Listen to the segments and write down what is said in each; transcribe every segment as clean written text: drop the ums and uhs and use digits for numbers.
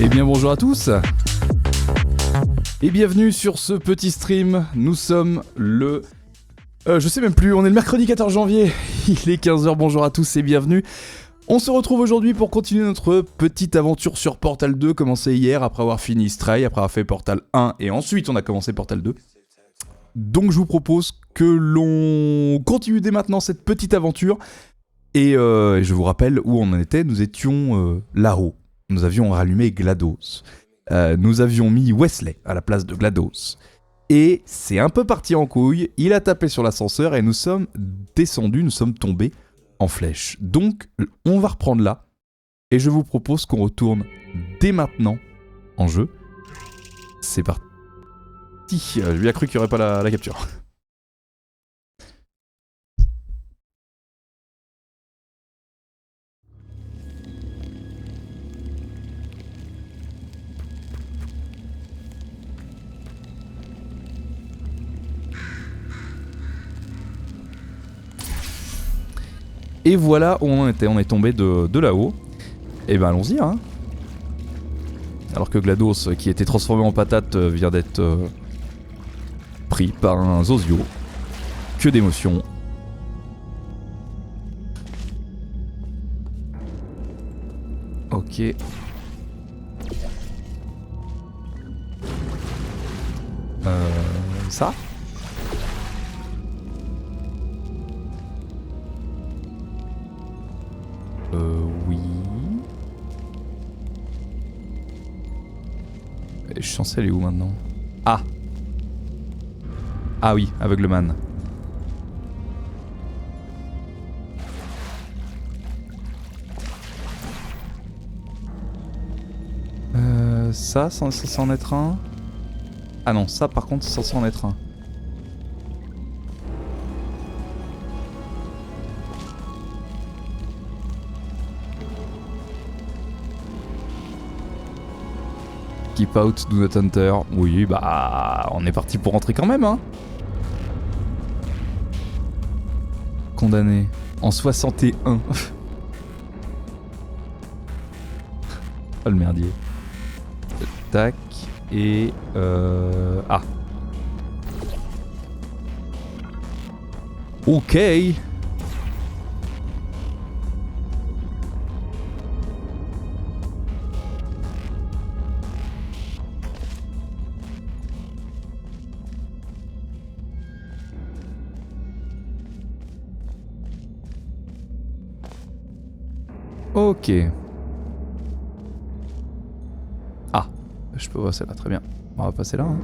Eh bien bonjour à tous et bienvenue sur ce petit stream. Nous sommes le... je sais même plus, on est le mercredi 14 janvier, il est 15h, bonjour à tous et bienvenue. On se retrouve aujourd'hui pour continuer notre petite aventure sur Portal 2, commencée hier après avoir fini Stray, après avoir fait Portal 1 et ensuite on a commencé Portal 2. Donc je vous propose que l'on continue dès maintenant cette petite aventure et je vous rappelle où on en était, nous étions là-haut. Nous avions rallumé GLaDOS. Nous avions mis Wesley à la place de GLaDOS. Et c'est un peu parti en couille, il a tapé sur l'ascenseur et nous sommes descendus, nous sommes tombés en flèche. Donc on va reprendre là. Et je vous propose qu'on retourne dès maintenant en jeu. C'est parti. J'ai bien cru qu'il n'y aurait pas la capture. Et voilà où on en était, on est tombé de là-haut. Et ben allons-y hein. Alors que GLaDOS, qui était transformé en patate, vient d'être pris par un Zozio. Que d'émotions. Ok. Ça ? Oui. Et je suis censé aller où maintenant ? Ah ! Ah oui, aveugleman. Ça, c'est censé en être un. Ah non, ça par contre, c'est censé en être un. Keep out, do not enter. Oui, bah, on est parti pour rentrer quand même, hein. Condamné. En 61. Oh le merdier. Tac. Et... Ah. Ok. Ok. Ah, je peux passer là, très bien. On va passer là. Hein.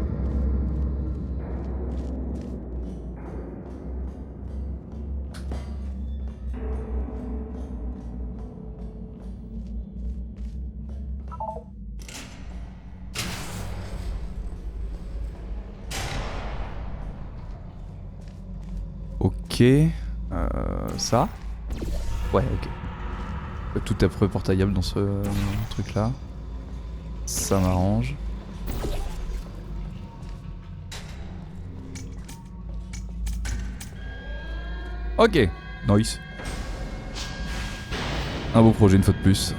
Ok. Ça ? Ouais, ok. Tout est peu portaillable dans ce truc là. Ça m'arrange. Ok, nice. Un beau projet une fois de plus.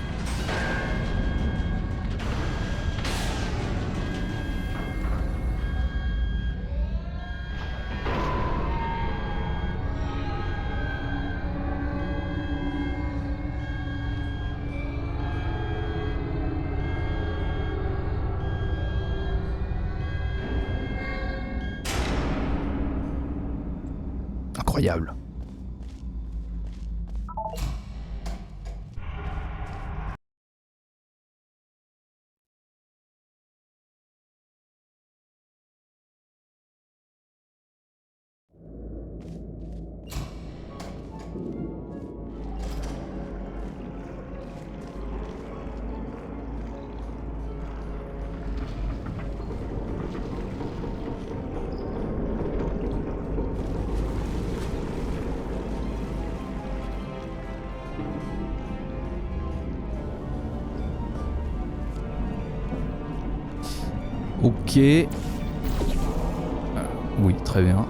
Incroyable. Ok. Oui, très bien.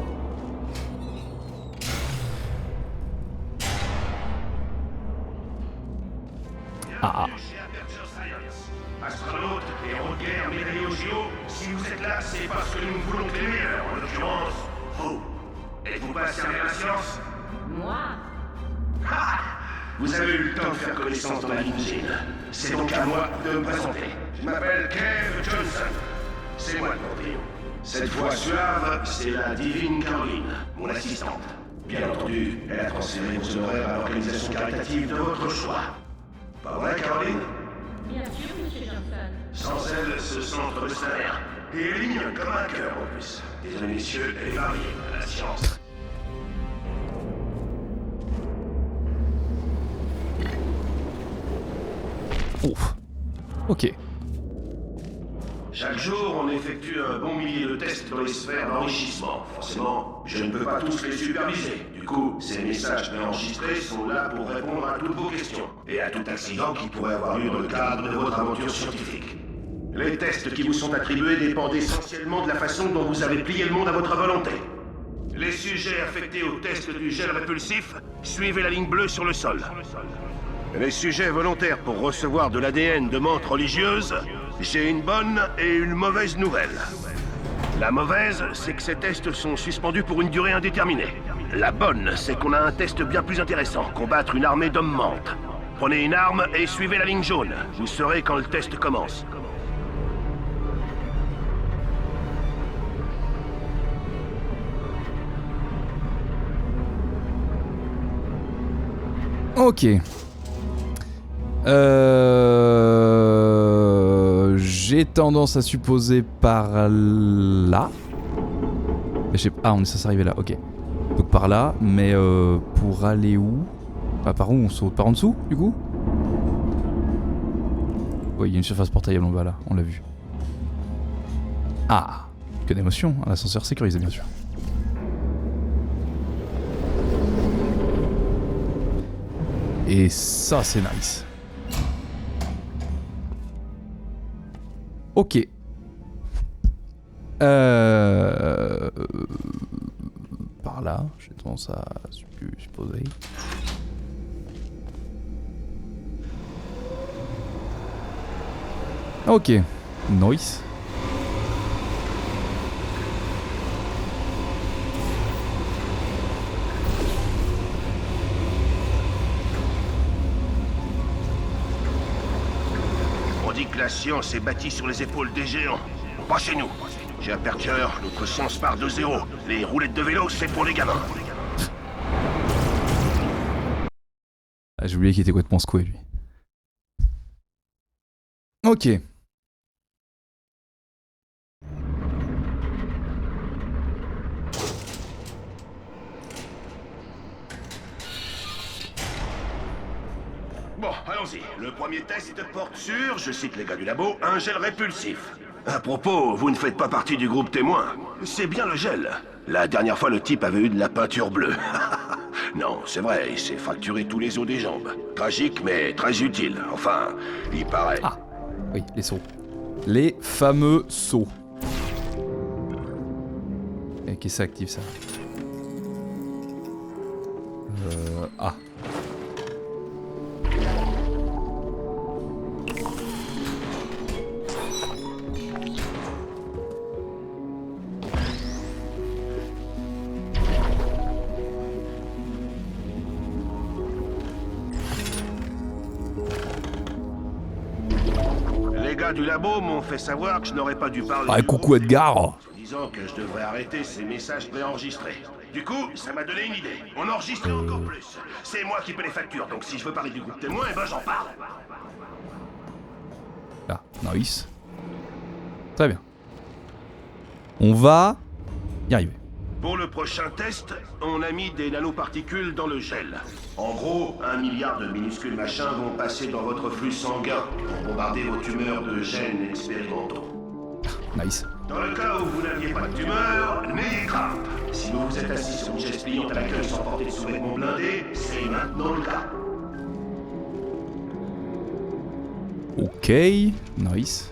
Ah. Astronaute héros de guerre médaillé au JO, si vous êtes là, c'est parce que nous voulons que les meilleurs, en l'occurrence, vous. Êtes-vous pas servi à la science? Moi? Vous avez eu le temps de faire connaissance dans la limousine. C'est donc à moi de me présenter. Je m'appelle Kev Johnson. C'est moi le Panthéon. Cette fois suave, c'est la divine Caroline, mon assistante. Bien entendu, elle a transféré vos honoraires à l'organisation caritative de votre choix. Pas vrai, Caroline? Bien sûr, monsieur Johnson. Sans elle, ce centre de salaire. Et elle est mignonne comme un cœur en plus. Désolé messieurs, elle est variée à la science. Ouf. Ok. Chaque jour, on effectue un bon millier de tests dans les sphères d'enrichissement. Forcément, je ne peux pas tous les superviser. Du coup, ces messages préenregistrés sont là pour répondre à toutes vos questions. Et à tout accident qui pourrait avoir eu dans le cadre de votre aventure scientifique. Les tests qui vous sont attribués dépendent essentiellement de la façon dont vous avez plié le monde à votre volonté. Les sujets affectés au test du gel répulsif, suivez la ligne bleue sur le sol. Les sujets volontaires pour recevoir de l'ADN de menthe religieuse, j'ai une bonne et une mauvaise nouvelle. La mauvaise, c'est que ces tests sont suspendus pour une durée indéterminée. La bonne, c'est qu'on a un test bien plus intéressant, combattre une armée d'hommes menthes. Prenez une arme et suivez la ligne jaune. Vous saurez quand le test commence. Ok. J'ai tendance à supposer par là. Ah, on est censé arriver là, ok. Donc par là, mais pour aller où? Bah, par où on saute? Par en dessous, du coup? Oui, il y a une surface portaillable en bas là, on l'a vu. Ah, que d'émotion, un ascenseur sécurisé bien sûr. Et ça c'est nice. Ok. Par là, j'ai tendance à supposer. Ok. Nice. On dit que la science est bâtie sur les épaules des géants. Pas chez nous. Chez Aperture, notre science part de zéro. Les roulettes de vélo, c'est pour les gamins. Ah, j'ai oublié qu'il était complètement secoué lui. Ok. Bon, allons-y. Le premier test porte sur, je cite les gars du labo, un gel répulsif. À propos, vous ne faites pas partie du groupe témoin. C'est bien le gel. La dernière fois, le type avait eu de la peinture bleue. Non, c'est vrai, il s'est fracturé tous les os des jambes. Tragique, mais très utile. Enfin, il paraît. Ah, oui, les sauts. Les fameux sauts. Et qu'est-ce que ça active ça? Ah. Les gars du labo m'ont fait savoir que je n'aurais pas dû parler. Ah, du coucou groupe Edgar. témoin, disant que je devrais arrêter ces messages préenregistrés. Du coup, ça m'a donné une idée. On enregistrait encore plus. C'est moi qui paie les factures, donc si je veux parler du groupe témoin, eh ben j'en parle. Ah, nice. Très bien. On va y arriver. Pour le prochain test, on a mis des nanoparticules dans le gel. En gros, 1 milliard de minuscules machins vont passer dans votre flux sanguin pour bombarder vos tumeurs de gènes expérimentaux. Nice. Dans le cas où vous n'aviez pas de tumeur, n'ayez crainte. Si vous vous êtes assis sur une chaise pliante à l'accueil sans porter de sous-vêtements blindés, c'est maintenant le cas. Ok, nice.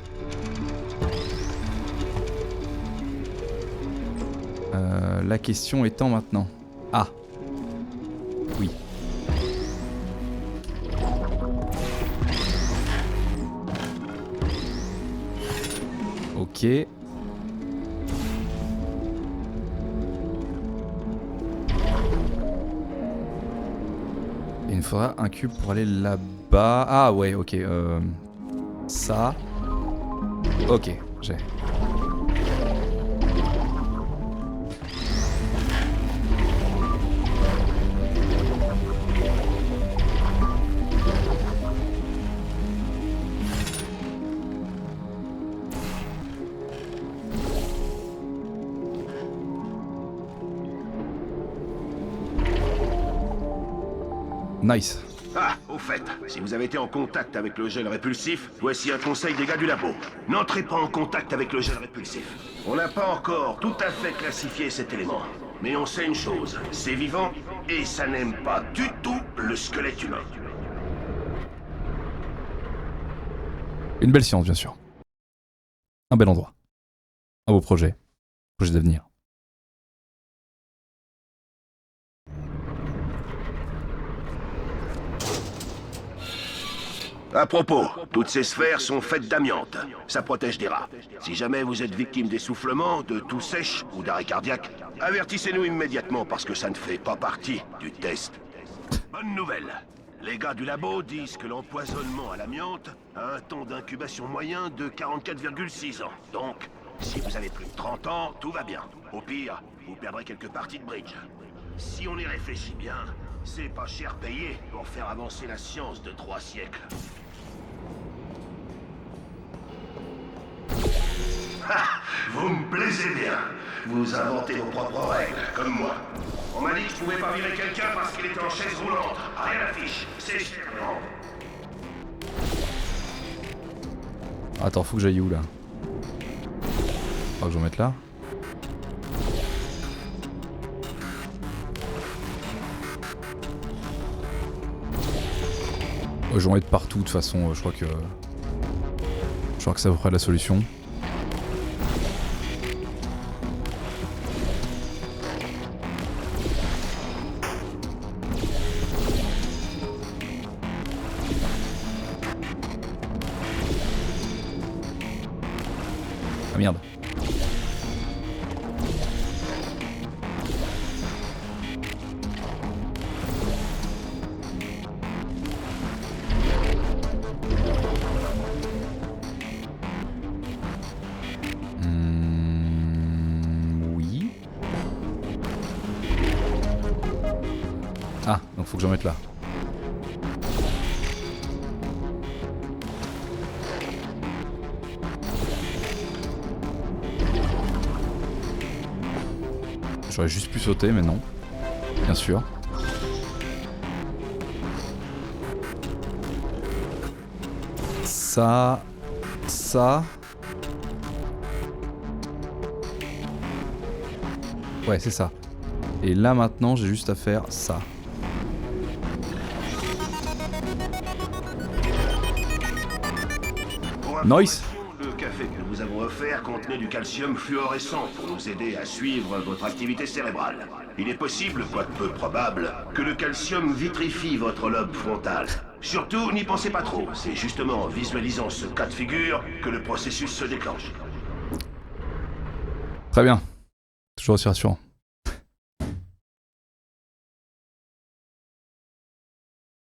La question étant maintenant. Ah. Oui. Ok. Et il me faudra un cube pour aller là-bas. Ah ouais, ok. Ça. Ok, j'ai. Nice. Ah, au fait, si vous avez été en contact avec le gel répulsif, voici un conseil des gars du labo. N'entrez pas en contact avec le gel répulsif. On n'a pas encore tout à fait classifié cet élément. Mais on sait une chose, c'est vivant et ça n'aime pas du tout le squelette humain. Une belle science, bien sûr. Un bel endroit. Un beau projet. Projet d'avenir. À propos, toutes ces sphères sont faites d'amiante. Ça protège des rats. Si jamais vous êtes victime d'essoufflement, de toux sèche ou d'arrêt cardiaque, avertissez-nous immédiatement parce que ça ne fait pas partie du test. Bonne nouvelle. Les gars du labo disent que l'empoisonnement à l'amiante a un temps d'incubation moyen de 44,6 ans. Donc, si vous avez plus de 30 ans, tout va bien. Au pire, vous perdrez quelques parties de bridge. Si on y réfléchit bien, c'est pas cher payé pour faire avancer la science de 3 siècles. Ah, vous me plaisez bien. Vous inventez vos propres règles, comme moi. On m'a dit que je pouvais pas virer quelqu'un parce qu'il était en chaise roulante. Rien d'affiche, c'est excellent. Attends, faut que j'aille où là? Faut que je mette là. Je vais en mettre partout de toute façon, je crois que ça vous fera la solution. Ah merde. Oui. Ah, donc faut que j'en mette là. J'aurais juste pu sauter, mais non. Bien sûr. Ça... Ouais, c'est ça. Et là, maintenant, j'ai juste à faire ça. Nice. Le café que nous avons offert contenait du calcium fluorescent pour nous aider à suivre votre activité cérébrale. Il est possible, quoique peu probable, que le calcium vitrifie votre lobe frontal. Surtout, n'y pensez pas trop. C'est justement en visualisant ce cas de figure que le processus se déclenche. Très bien. Toujours aussi rassurant.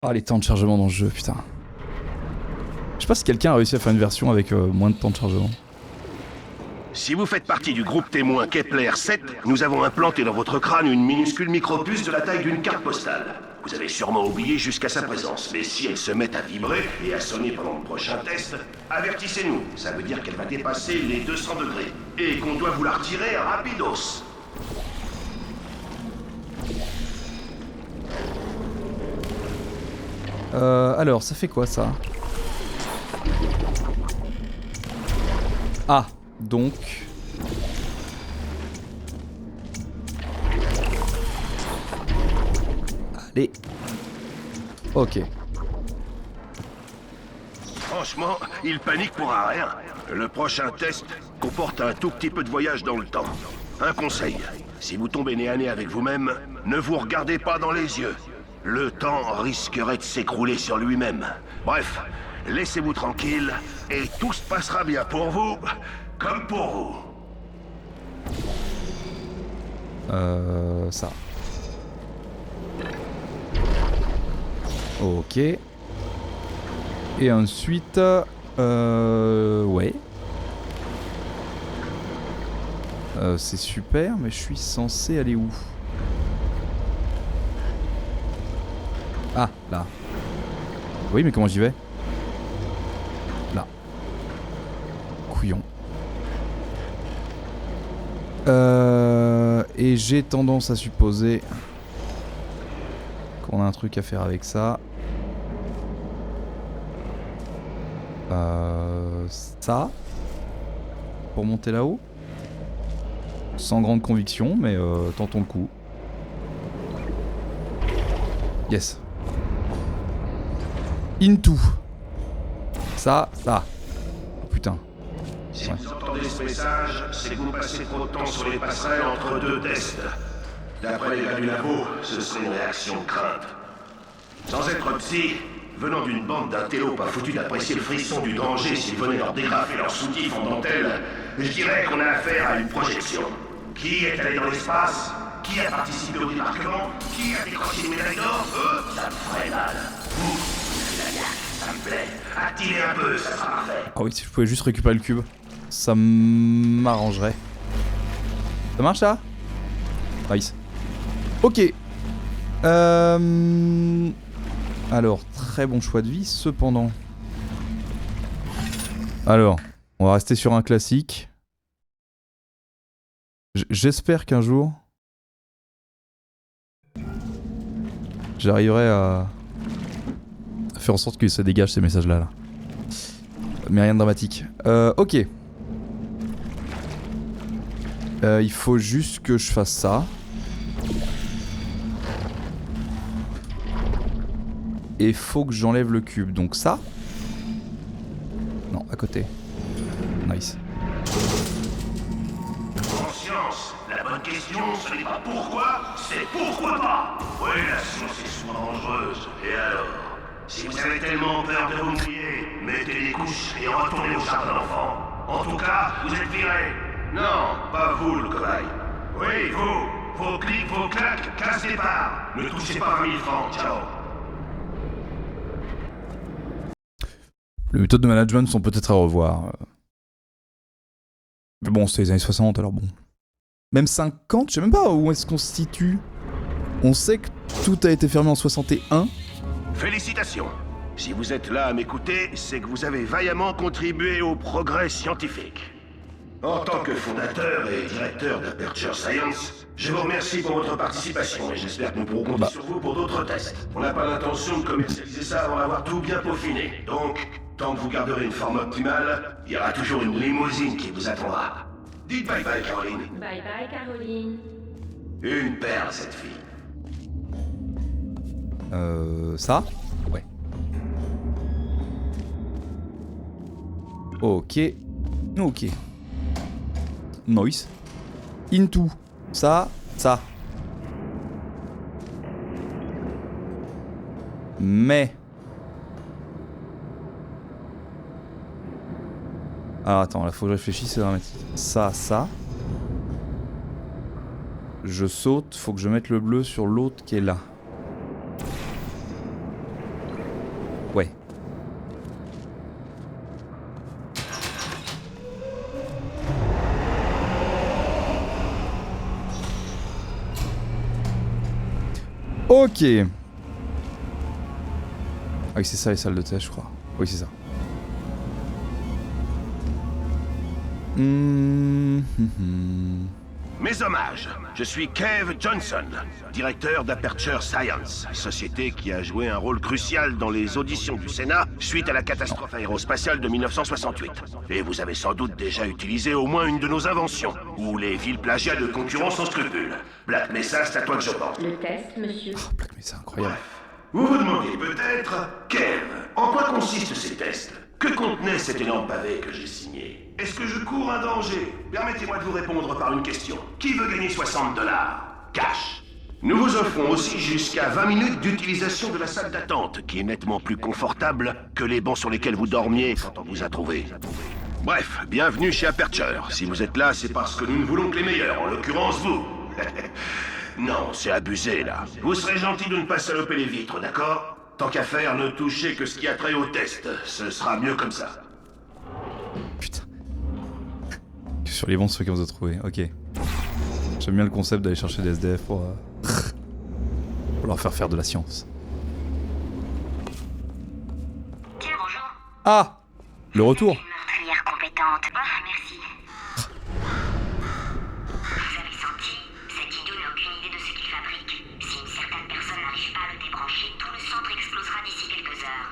Ah, les temps de chargement dans le jeu, putain. Je sais pas si quelqu'un a réussi à faire une version avec moins de temps de chargement. Si vous faites partie du groupe témoin Kepler 7, nous avons implanté dans votre crâne une minuscule micropuce de la taille d'une carte postale. Vous avez sûrement oublié jusqu'à sa présence, mais si elle se met à vibrer et à sonner pendant le prochain test, avertissez-nous. Ça veut dire qu'elle va dépasser les 200 degrés et qu'on doit vous la retirer rapidos. Alors, ça fait quoi ça? Ah, donc... Allez. Ok. Franchement, il panique pour un rien. Le prochain test comporte un tout petit peu de voyage dans le temps. Un conseil, si vous tombez nez à nez avec vous-même, ne vous regardez pas dans les yeux. Le temps risquerait de s'écrouler sur lui-même. Bref, laissez-vous tranquille, et tout se passera bien pour vous, comme pour vous. Ça. Ok. Et ensuite... ouais. C'est super, mais je suis censé aller où? Ah, là. Oui, mais comment j'y vais? Là. Couillon. Et j'ai tendance à supposer qu'on a un truc à faire avec ça. Ça. Pour monter là-haut. Sans grande conviction, mais tentons le coup. Yes. Into. Ça. Oh, putain. Si vous entendez ce message, c'est que vous passez trop de temps sur les passerelles entre deux tests. D'après les gars du labo, ce serait une réaction de crainte. Sans être psy, venant d'une bande d'intellos pas foutus d'apprécier le frisson du danger s'ils venaient leur dégrafer leur soutif en dentelle, je dirais qu'on a affaire à une projection. Qui est allé dans l'espace? Qui a participé au débarquement? Qui a décroché une médaille d'or? Ça me ferait mal. Vous, ça me plaît. Activez un peu, ça sera parfait. Ah oui, si je pouvais juste récupérer le cube, ça m'arrangerait. Ça marche là? Nice. Ok. Alors, très bon choix de vie, cependant. Alors, on va rester sur un classique. J'espère qu'un jour, j'arriverai à faire en sorte que ça dégage ces messages-là. Là. Mais rien de dramatique. Ok. Il faut juste que je fasse ça. Et faut que j'enlève le cube. Donc ça. Non, à côté. Nice. Conscience, la bonne question, ce n'est pas pourquoi, c'est pourquoi pas. Oui, la science est souvent dangereuse. Et alors? Si vous avez tellement peur de vous mouiller, mettez les couches et retournez au jardin d'enfants. En tout cas, vous êtes virés. Non, pas vous, le cobaye. Oui, vous. Vos clics, vos claques, casse départ. Ne touchez pas 20 000 francs. Ciao. Les méthodes de management sont peut-être à revoir. Mais bon, c'était les années 60, alors bon. Même 50, je sais même pas où est-ce qu'on se situe. On sait que tout a été fermé en 61. Félicitations. Si vous êtes là à m'écouter, c'est que vous avez vaillamment contribué au progrès scientifique. En tant que fondateur et directeur d'Aperture Science, je vous remercie pour votre participation et j'espère que nous pourrons compter sur vous pour d'autres tests. On n'a pas l'intention de commercialiser ça avant d'avoir tout bien peaufiné. Donc, tant que vous garderez une forme optimale, il y aura toujours une limousine qui vous attendra. Dites bye bye, Caroline. Bye bye, Caroline. Une perle, cette fille. Ça? Ouais. Ok. Ok. Nice. Into. Ça. Mais... Alors attends, là faut que je réfléchisse, c'est dramatique. Ça. Je saute, faut que je mette le bleu sur l'autre qui est là. Ouais. Ok. Ah oui, c'est ça les salles de test, je crois. Oui, c'est ça. Mes hommages, je suis Kev Johnson, directeur d'Aperture Science, société qui a joué un rôle crucial dans les auditions du Sénat suite à la catastrophe aérospatiale de 1968. Et vous avez sans doute déjà utilisé au moins une de nos inventions, ou les villes plagiats de concurrents sans scrupules. Black Mesa, c'est à toi que je pense. Le test, monsieur. Oh, Black Mesa, incroyable. Vous vous demandez peut-être, Kev, en quoi consistent ces tests? Que contenait cet énorme pavé que j'ai signé? Est-ce que je cours un danger? Permettez-moi de vous répondre par une question. Qui veut gagner $60? Cash. Nous vous offrons aussi jusqu'à 20 minutes d'utilisation de la salle d'attente, qui est nettement plus confortable que les bancs sur lesquels vous dormiez quand on vous a trouvé. Bref, bienvenue chez Aperture. Si vous êtes là, c'est parce que nous ne voulons que les meilleurs, en l'occurrence vous. Non, c'est abusé là. Vous serez gentil de ne pas saloper les vitres, d'accord? Tant qu'à faire, ne touchez que ce qui a trait au test. Ce sera mieux comme ça. Putain. Sur les monstres qu'on vous a trouvé, ok. J'aime bien le concept d'aller chercher des SDF pour leur faire de la science. Tiens, bonjour. Ah! Le retour. Une meurtrière compétente. Ah, merci. Vous avez senti? Cet idiot n'a aucune idée de ce qu'il fabrique. Si une certaine personne n'arrive pas à le débrancher, tout le centre explosera d'ici quelques heures.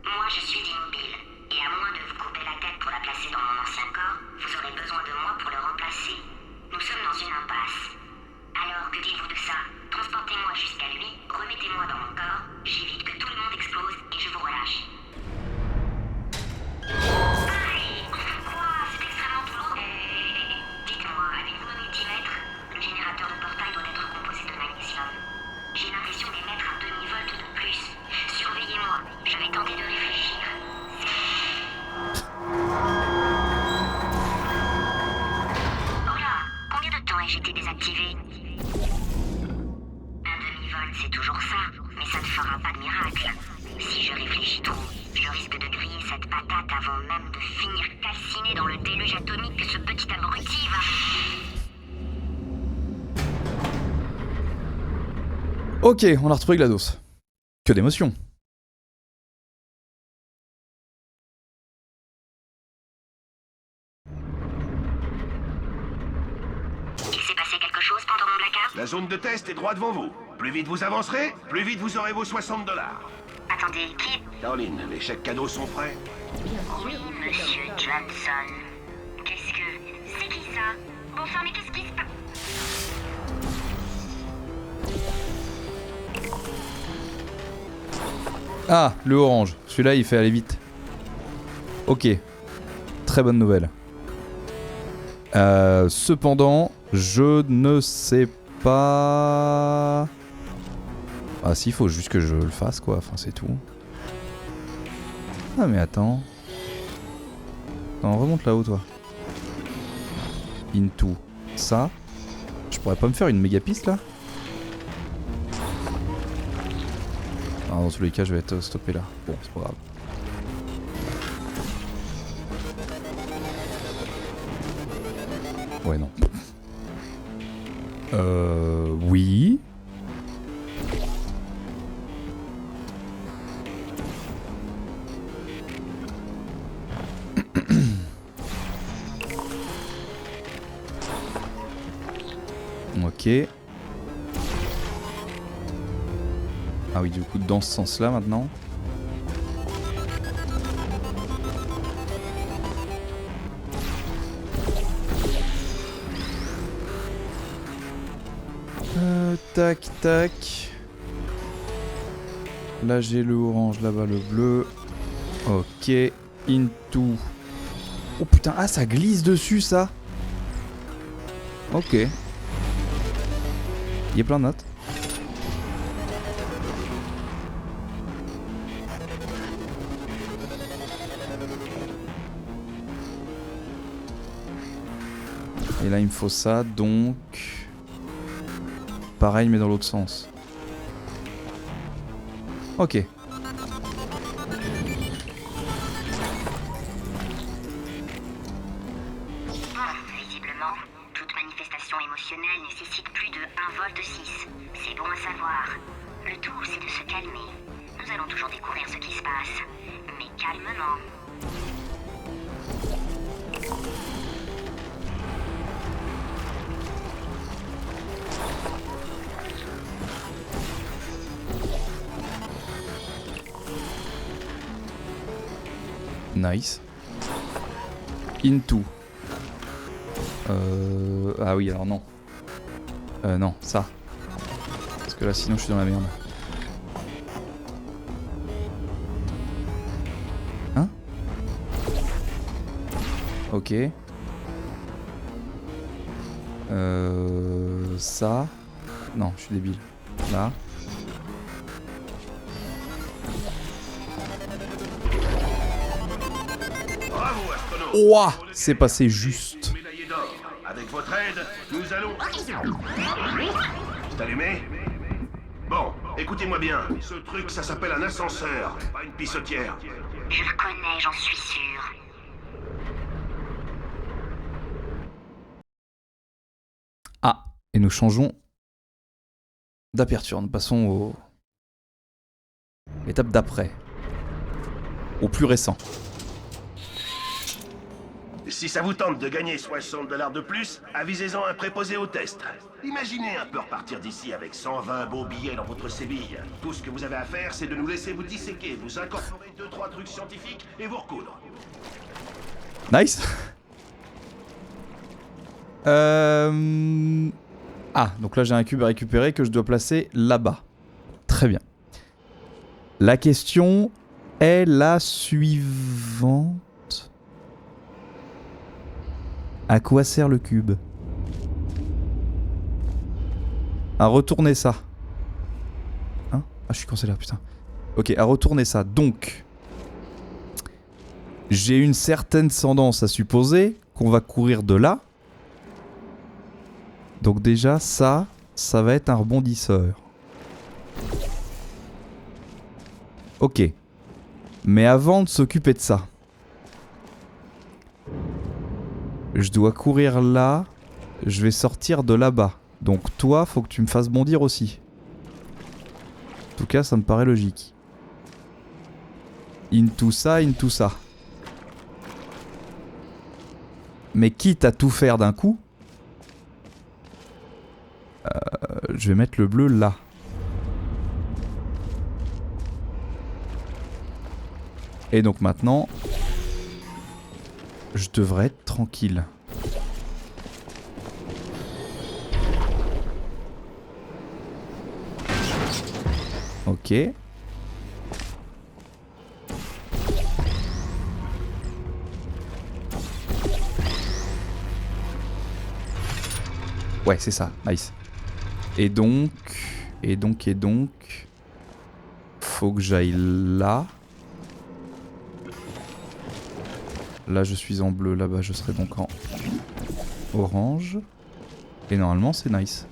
Moi, je suis immobile. Et à moins de vous couper la tête pour la placer dans mon ancien corps, vous aurez besoin de moi pour le remplacer. Nous sommes dans une impasse. Alors, que dites-vous de ça? Transportez-moi jusqu'à lui, remettez-moi dans mon corps, j'évite que tout le monde explose et je vous relâche. Aïe! Enfin quoi? C'est extrêmement douloureux. Dites-moi, avez-vous un multimètre? Le générateur de portail doit être composé de magnésium. J'ai l'impression d'émettre un demi-volt de plus. Surveillez-moi, je vais tenter de réfléchir. Oh là! Combien de temps ai-je été désactivé? Un demi-volt, c'est toujours ça, mais ça ne fera pas de miracle. Si je réfléchis trop, je risque de griller cette patate avant même de finir calciné dans le déluge atomique que ce petit abruti va... Ok, on a retrouvé GLaDOS. Que d'émotion. Il s'est passé quelque chose pendant mon blackout? La zone de test est droit devant vous. Plus vite vous avancerez, plus vite vous aurez vos $60. Attendez, qui? Caroline, les chèques cadeaux sont prêts? Oui, monsieur Johnson. Qu'est-ce que... C'est qui ça? Bon sang, mais qu'est-ce qui se passe? Ah, le orange. Celui-là, il fait aller vite. Ok. Très bonne nouvelle. Cependant, je ne sais pas... Ah si, il faut juste que je le fasse, quoi. Enfin, c'est tout. Ah, mais attends. Non, remonte là-haut, toi. Into. Ça. Je pourrais pas me faire une méga piste, là? Ah, dans tous les cas, je vais être stoppé là. Bon, c'est pas grave. Ouais, non. Oui. Ok. Ah oui, du coup, dans ce sens-là, maintenant. Tac, tac. Là, j'ai le orange, là-bas, le bleu. Ok. Into. Oh putain, ah, ça glisse dessus, ça. Ok. Il y a plein de notes. Et là, il me faut ça, donc... Pareil, mais dans l'autre sens. Ok. Visiblement, toute manifestation émotionnelle nécessite plus de 1 volt 6. C'est bon à savoir. Le tout, c'est de se calmer. Nous allons toujours découvrir ce qui se passe. Mais calmement. Nice. Into. Ah oui, alors non. Non, ça. Parce que là, sinon, je suis dans la merde. Hein? Ok. Ça. Non, je suis débile. Là. Bravo, astronaute. Ouah, c'est passé juste. Médaillé d'or. Avec votre aide, nous allons... C'est allumé? Bon, écoutez-moi bien. Ce truc, ça s'appelle un ascenseur, pas une pissotière. Je le connais, j'en suis sûr. Ah, et nous changeons d'aperture. Nous passons au... l'étape d'après. Au plus récent. Si ça vous tente de gagner $60 de plus, avisez-en un préposé au test. Imaginez un peu repartir d'ici avec 120 beaux billets dans votre sébille. Tout ce que vous avez à faire, c'est de nous laisser vous disséquer, vous incorporer 2-3 trucs scientifiques et vous recoudre. Nice. Ah, donc là j'ai un cube à récupérer que je dois placer là-bas. Très bien. La question est la suivante. À quoi sert le cube? À retourner ça. Hein? Ah, je suis coincé là, putain. Ok, à retourner ça. Donc, j'ai une certaine tendance à supposer qu'on va courir de là. Donc déjà, ça va être un rebondisseur. Ok. Mais avant de s'occuper de ça, je dois courir là. Je vais sortir de là-bas. Donc toi, faut que tu me fasses bondir aussi. En tout cas, ça me paraît logique. Into ça, into ça. Mais quitte à tout faire d'un coup, je vais mettre le bleu là. Et donc maintenant, je devrais être tranquille. Ok. Ouais, c'est ça, nice. Et donc, faut que j'aille là. Là, je suis en bleu, là-bas, je serai donc en orange. Et normalement, c'est nice.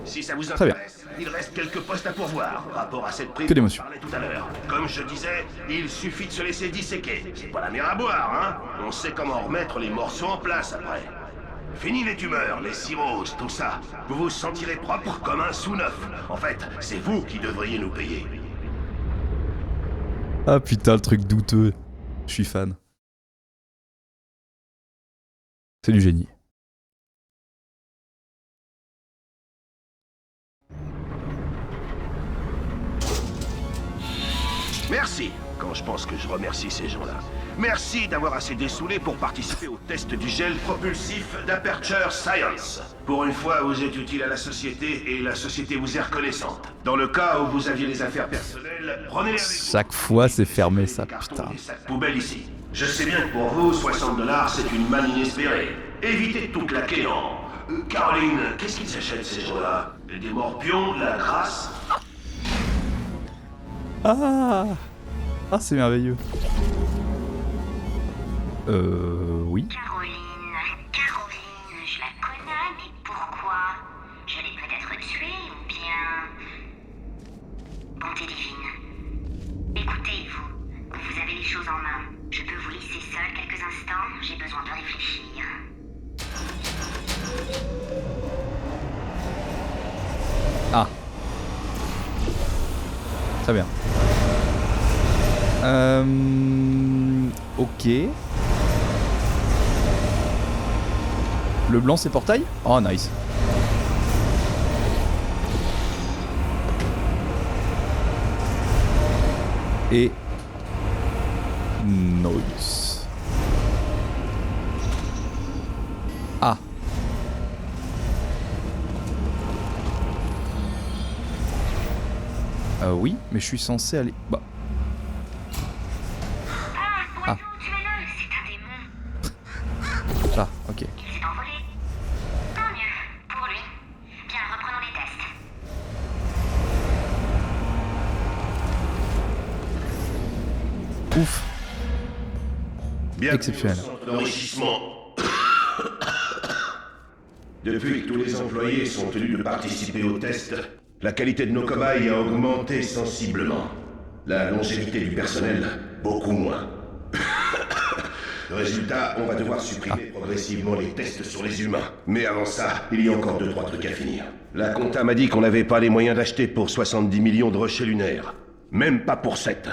Si ça vous Très bien. intéresse, il reste quelques postes à pourvoir, rapport à cette prime Que d'émotion. dont je parlais tout à l'heure. Comme je disais, il suffit de se laisser disséquer. C'est pas la mer à boire, hein. On sait comment remettre les morceaux en place après. Fini les tumeurs, les cirrhoses, tout ça. Vous vous sentirez propre comme un sous-neuf. En fait, c'est vous qui devriez nous payer. Ah putain, le truc douteux. Je suis fan. C'est du génie. Merci, quand je pense que je remercie ces gens-là. Merci d'avoir assez dessoulé pour participer au test du gel propulsif d'Aperture Science. Pour une fois, vous êtes utile à la société et la société vous est reconnaissante. Dans le cas où vous aviez des affaires personnelles, prenez-les avec vous. Chaque fois, c'est fermé, ça, Des cartons putain. et des sacs poubelles ici. Je sais bien que pour vous, $60, c'est une manne inespérée. Évitez de tout claquer en... Caroline, qu'est-ce qu'ils achètent ces gens-là? Des morpions, de la grâce? Ah, ah, c'est merveilleux. Oui. Caroline, je la connais, mais pourquoi? Je l'ai peut-être tuée ou bien... Bonté divine. Écoutez-vous, vous avez les choses en main. Je peux vous laisser seul quelques instants, j'ai besoin de réfléchir. Ah. Très bien. Ok. Le blanc c'est portail? Oh nice. Et... Nice. Ah. Oui, mais je suis censé aller... Bah... Ah, oiseau, tuez-le, c'est un démon. Là, ok. Il s'est envolé. En Ouf. Bienvenue Exceptionnel. au centre d'enrichissement. Depuis que tous les employés sont tenus de participer au test, la qualité de nos cobayes a augmenté sensiblement. La longévité du personnel, beaucoup moins. Résultat, on va devoir supprimer progressivement les tests sur les humains. Mais avant ça, il y a encore 2-3 trucs à finir. La compta m'a dit qu'on n'avait pas les moyens d'acheter pour 70 millions de rochers lunaires. Même pas pour 7.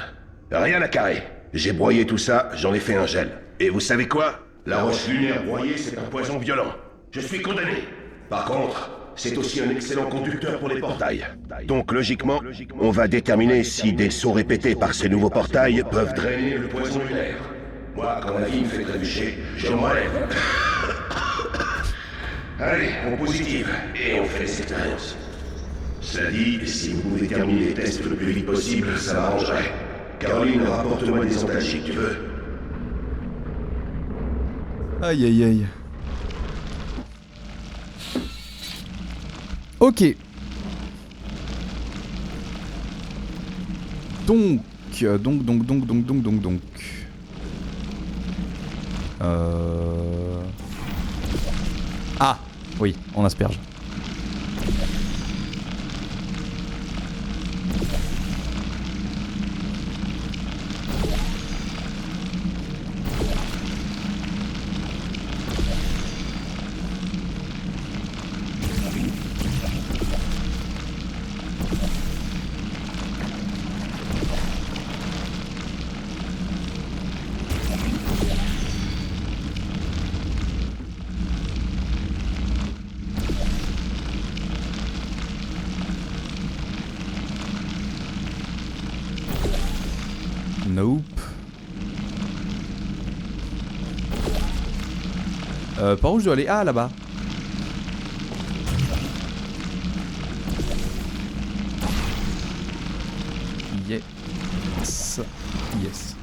Rien à carrer. J'ai broyé tout ça, j'en ai fait un gel. Et vous savez quoi? La roche lunaire broyée, c'est un poison violent. Je suis condamné. Par contre, c'est aussi un excellent conducteur pour les portails. Donc logiquement, on va déterminer si des sauts répétés par ces nouveaux portails peuvent drainer le poison lunaire. Moi, quand la vie me fait trébucher, je me relève. Allez, on positive, et on fait les expériences. Cela dit, si vous pouvez terminer les tests le plus vite possible, ça m'arrangerait. Caroline, rapporte-moi des antalgiques, tu veux? Aïe aïe aïe. Ok. Donc. Ah, oui, on asperge. Nope. Par où je dois aller? Ah, là-bas. Yes. Yes.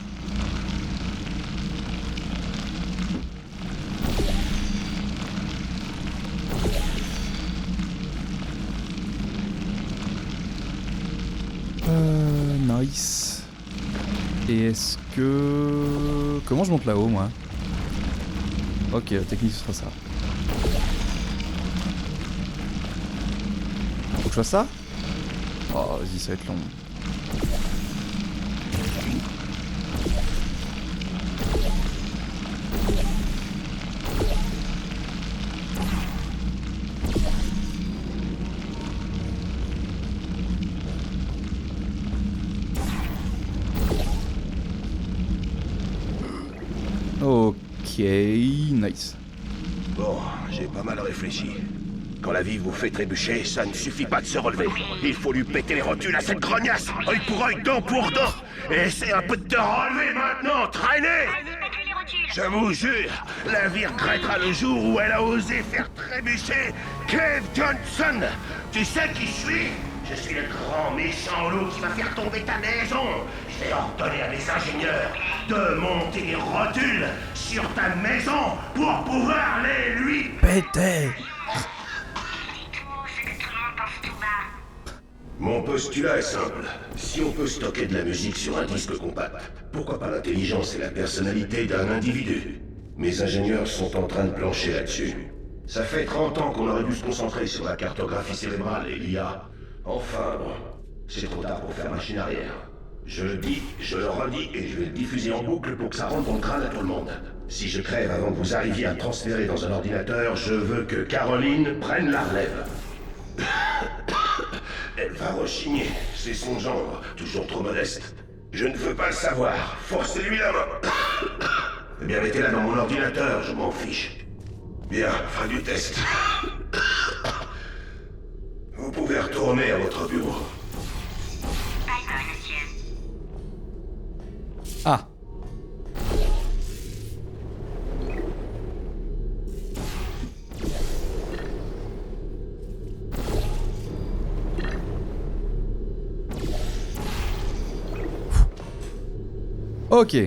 Nice. Et est-ce que... Comment je monte là-haut, moi? Ok, la technique, ce sera ça. Faut que je fasse ça? Oh, vas-y, ça va être long. Ok, nice. Bon, j'ai pas mal réfléchi. Quand la vie vous fait trébucher, ça ne suffit pas de se relever. Il faut lui péter les rotules à cette grognasse, œil pour œil, dent pour dent. Et essaie un peu de te relever maintenant, traîner. Je vous jure, la vie regrettera le jour où elle a osé faire trébucher Cave Johnson. Tu sais qui je suis? Je suis le grand méchant loup qui va faire tomber ta maison. J'ai ordonné à mes ingénieurs de monter des rotules sur ta maison pour pouvoir les lui Pété. Mon postulat est simple. Si on peut stocker de la musique sur un disque compact, pourquoi pas l'intelligence et la personnalité d'un individu? Mes ingénieurs sont en train de plancher là-dessus. Ça fait 30 ans qu'on aurait dû se concentrer sur la cartographie cérébrale et l'IA. Enfin bon, c'est trop tard pour faire machine arrière. Je le dis, je le redis et je vais le diffuser en boucle pour que ça rentre dans le crâne à tout le monde. Si je crève avant que vous arriviez à me transférer dans un ordinateur, je veux que Caroline prenne la relève. Elle va rechigner, c'est son genre, toujours trop modeste. Je ne veux pas le savoir, forcez-lui la main. Eh bien, mettez-la dans mon ordinateur, je m'en fiche. Bien, fin du test. Vous pouvez retourner à votre bureau. Bye-bye, monsieur. Ah. Ok.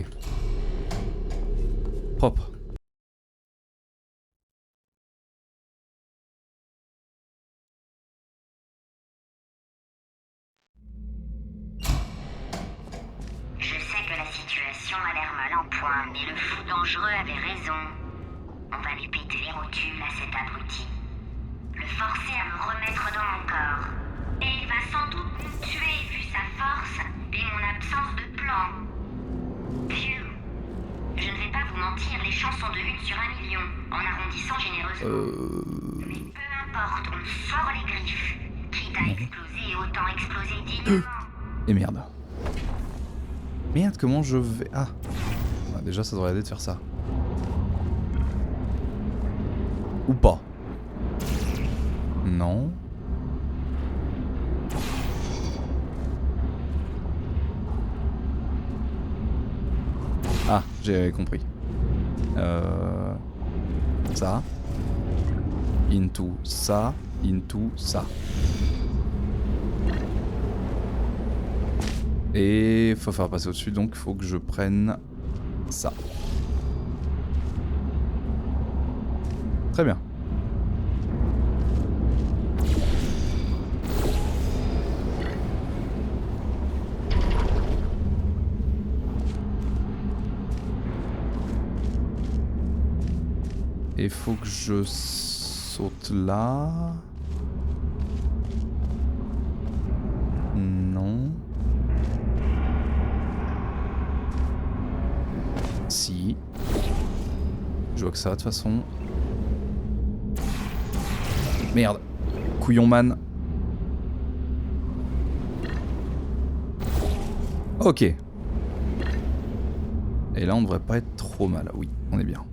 Propre. Je sais que la situation situation a l'air mal en point, mais le fou dangereux avait raison. On va lui péter les rotules à cet abruti. Le forcer à me remettre dans mon corps. Et il va sans doute me tuer vu sa force et mon absence de plan. Phew. Je ne vais pas vous mentir, les chances sont de 1 sur 1 million, en arrondissant généreusement. Mais peu importe, on sort les griffes. Quitte à exploser, autant exploser dignement. Et merde. Merde, comment je vais... Ah. Ah, déjà, ça devrait aider de faire ça. Ou pas. Non. Ah, j'ai compris. Ça. Into ça. Into ça. Et faut faire passer au-dessus, donc faut que je prenne ça. Très bien. Et faut que je saute là. Non. Si. Je vois que ça de toute façon. Merde. Couillon man. Ok. Et là on devrait pas être trop mal. Oui, on est bien.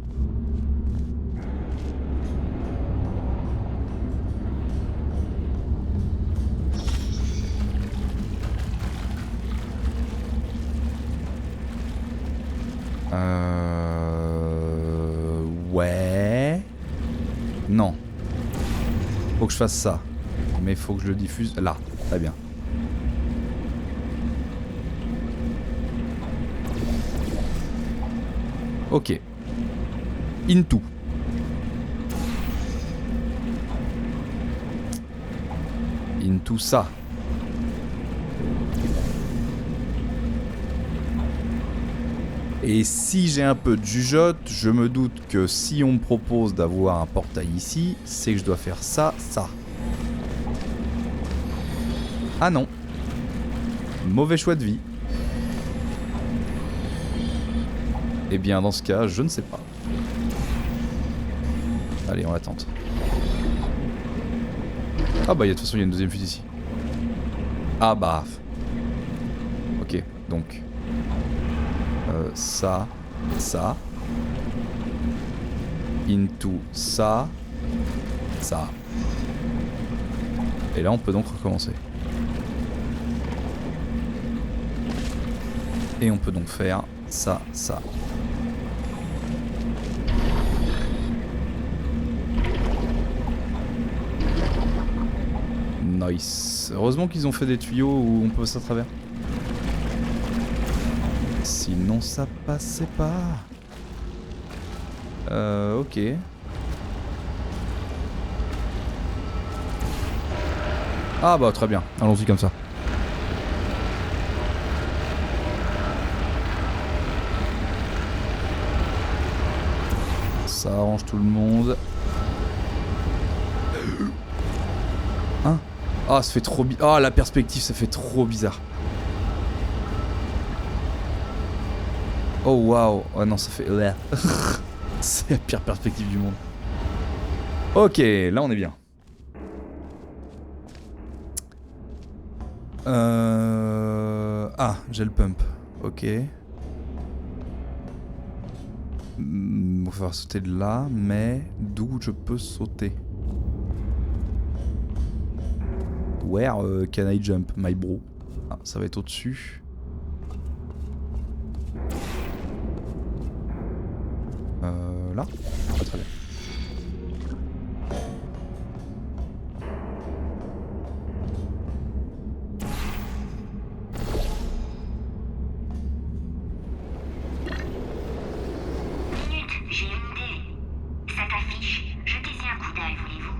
Ouais. Non. Faut que je fasse ça. Mais faut que je le diffuse là. Très bien. Ok. Into. Into ça. Et si j'ai un peu de jugeote, je me doute que si on me propose d'avoir un portail ici, c'est que je dois faire ça, ça. Ah non. Mauvais choix de vie. Eh bien dans ce cas, je ne sais pas. Allez, on la tente. Ah bah de toute façon il y a une deuxième fuite ici. Ah bah. Ok, donc... ça, ça, into ça, ça. Et là on peut donc recommencer. Et on peut donc faire ça, ça. Nice. Heureusement qu'ils ont fait des tuyaux où on peut passer à travers. Sinon ça passait pas. Ok. Ah bah très bien, allons-y comme ça. Ça arrange tout le monde. Hein? Ah ça fait trop bizarre. Ah la perspective ça fait trop bizarre. Oh waouh. Oh non ça fait... C'est la pire perspective du monde. Ok, là on est bien. Ah, j'ai le pump. Ok. On va falloir sauter de là, mais d'où je peux sauter? Where can I jump, my bro? Ah, ça va être au-dessus. Là? Ah, très bien. J'ai une idée. Cette affiche, jetez-y un coup d'œil, voulez-vous?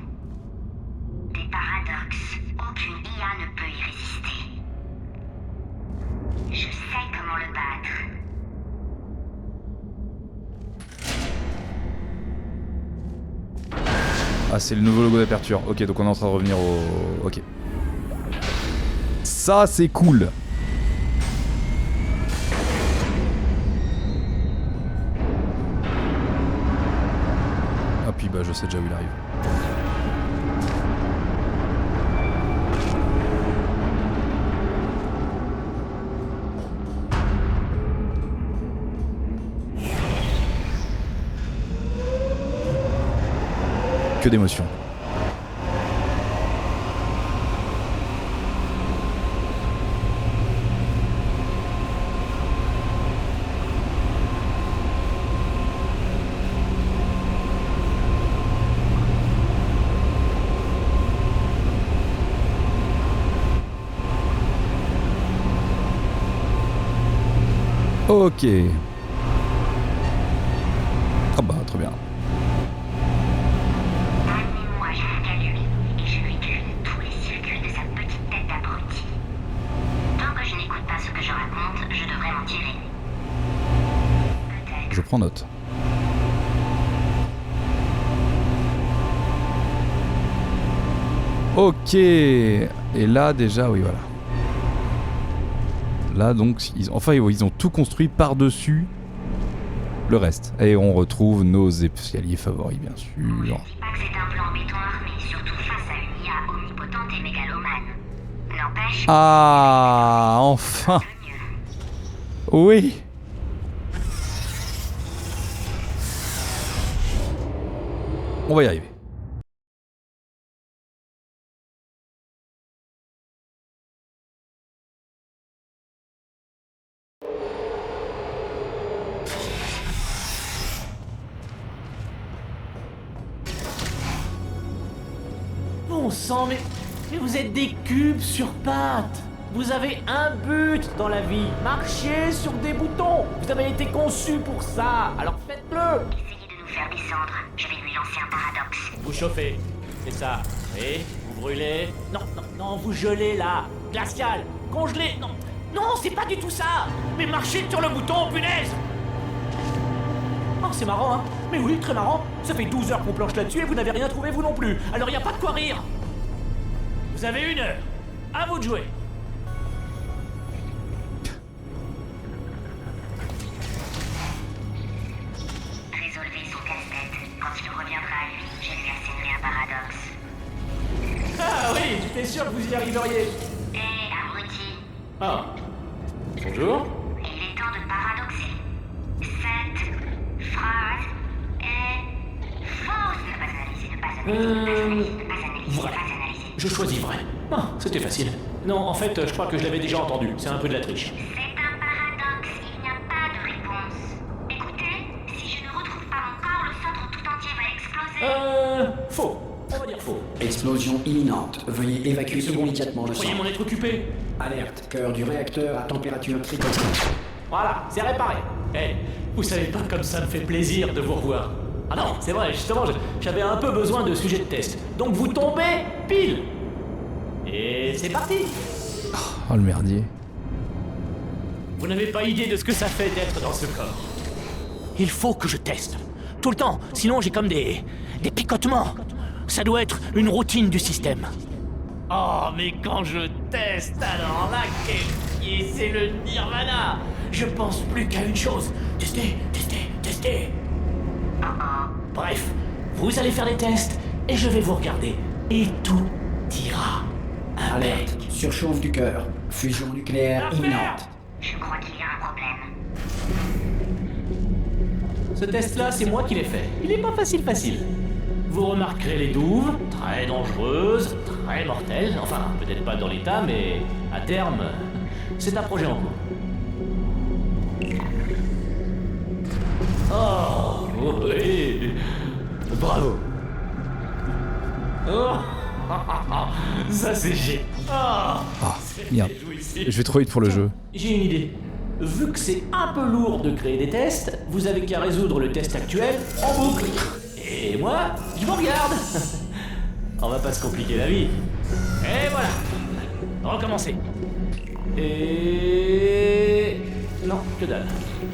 Des paradoxes. Aucune IA ne peut y résister. Je sais comment le battre. Ah, c'est le nouveau logo d'aperture. Ok, donc on est en train de revenir au... Ok. Ça, c'est cool. Ah, puis bah, je sais déjà où il arrive. Que d'émotions. Ok. Ah bah, très bien. Amenez-moi jusqu'à lui et je lui grille tous les circuits de sa petite tête d'abruti. Tant que je n'écoute pas ce que je raconte, je devrais m'en tirer. Peut-être. Je prends note. Ok. Et là, déjà, oui, voilà. Là, donc, ils ont tout construit par-dessus le reste. Et on retrouve nos escaliers favoris, bien sûr. Je ne dis pas que c'est un plan béton armé, surtout face à une IA omnipotente et mégalomane. N'empêche, Ah, enfin. c'est mieux. Oui. On va y arriver. Bon sang, mais vous êtes des cubes sur pattes. Vous avez un but dans la vie, marcher sur des boutons. Vous avez été conçus pour ça, alors faites-le. Essayez de nous faire descendre, je vais lui lancer un paradoxe. Vous chauffez, c'est ça. Et vous brûlez. Non, non, non, vous gelez là. Glacial, congelé. Non, non, c'est pas du tout ça. Mais marchez sur le bouton, punaise. Oh, c'est marrant, hein. Mais oui, très marrant. Ça fait 12 heures qu'on planche là-dessus et vous n'avez rien trouvé, vous non plus. Alors y a pas de quoi rire. Vous avez 1 heure. À vous de jouer. Résolvez son casse-tête. Quand il reviendra à lui, je lui assénerai un paradoxe. Ah oui, j'étais sûr que vous y arriveriez. Hé, abruti, Ah. Bonjour. il est temps de paradoxer. Cette phrase est fausse. Ne pas analyser, ne pas analyser, ne pas analyser, ne vrai. pas analyser. Je choisis vrai. Ah, c'était facile. Non, en fait, je crois que je l'avais déjà entendu. C'est un peu de la triche. C'est un paradoxe, il n'y a pas de réponse. Écoutez, si je ne retrouve pas mon corps, le centre tout entier va exploser. Faux. On va dire faux. Explosion imminente. Veuillez évacuer immédiatement le Croyez centre. m'en être occupé. Alerte. Cœur du réacteur à température critique. Voilà, c'est réparé. Eh, vous savez pas comme ça me fait plaisir de vous revoir. Ah non, c'est vrai, justement, j'avais un peu besoin de sujets de test. Donc vous tombez pile. Et c'est parti. Oh, le merdier. Vous n'avez pas idée de ce que ça fait d'être dans ce corps. Il faut que je teste. Tout le temps, sinon j'ai comme des picotements. Ça doit être une routine du système. Oh, mais quand je teste, alors là, c'est le nirvana. Je pense plus qu'à une chose. Tester, tester, tester. Bref, vous allez faire des tests et je vais vous regarder. Et tout ira. Alerte. Surchauffe du cœur. Fusion nucléaire imminente. Je crois qu'il y a un problème. Ce test-là, c'est moi qui l'ai fait. Il est pas facile. Vous remarquerez les douves, très dangereuses, très mortelles. Enfin, peut-être pas dans l'état, mais à terme, c'est un projet en cours. Oh, oui. Bravo. Oh, ça c'est génial. Ah, merde. Je vais trop vite pour le jeu. J'ai une idée. Vu que c'est un peu lourd de créer des tests, vous avez qu'à résoudre le test actuel en boucle. Et moi, je vous regarde. On va pas se compliquer la vie. Et voilà. Recommencez. Et... Non, que dalle.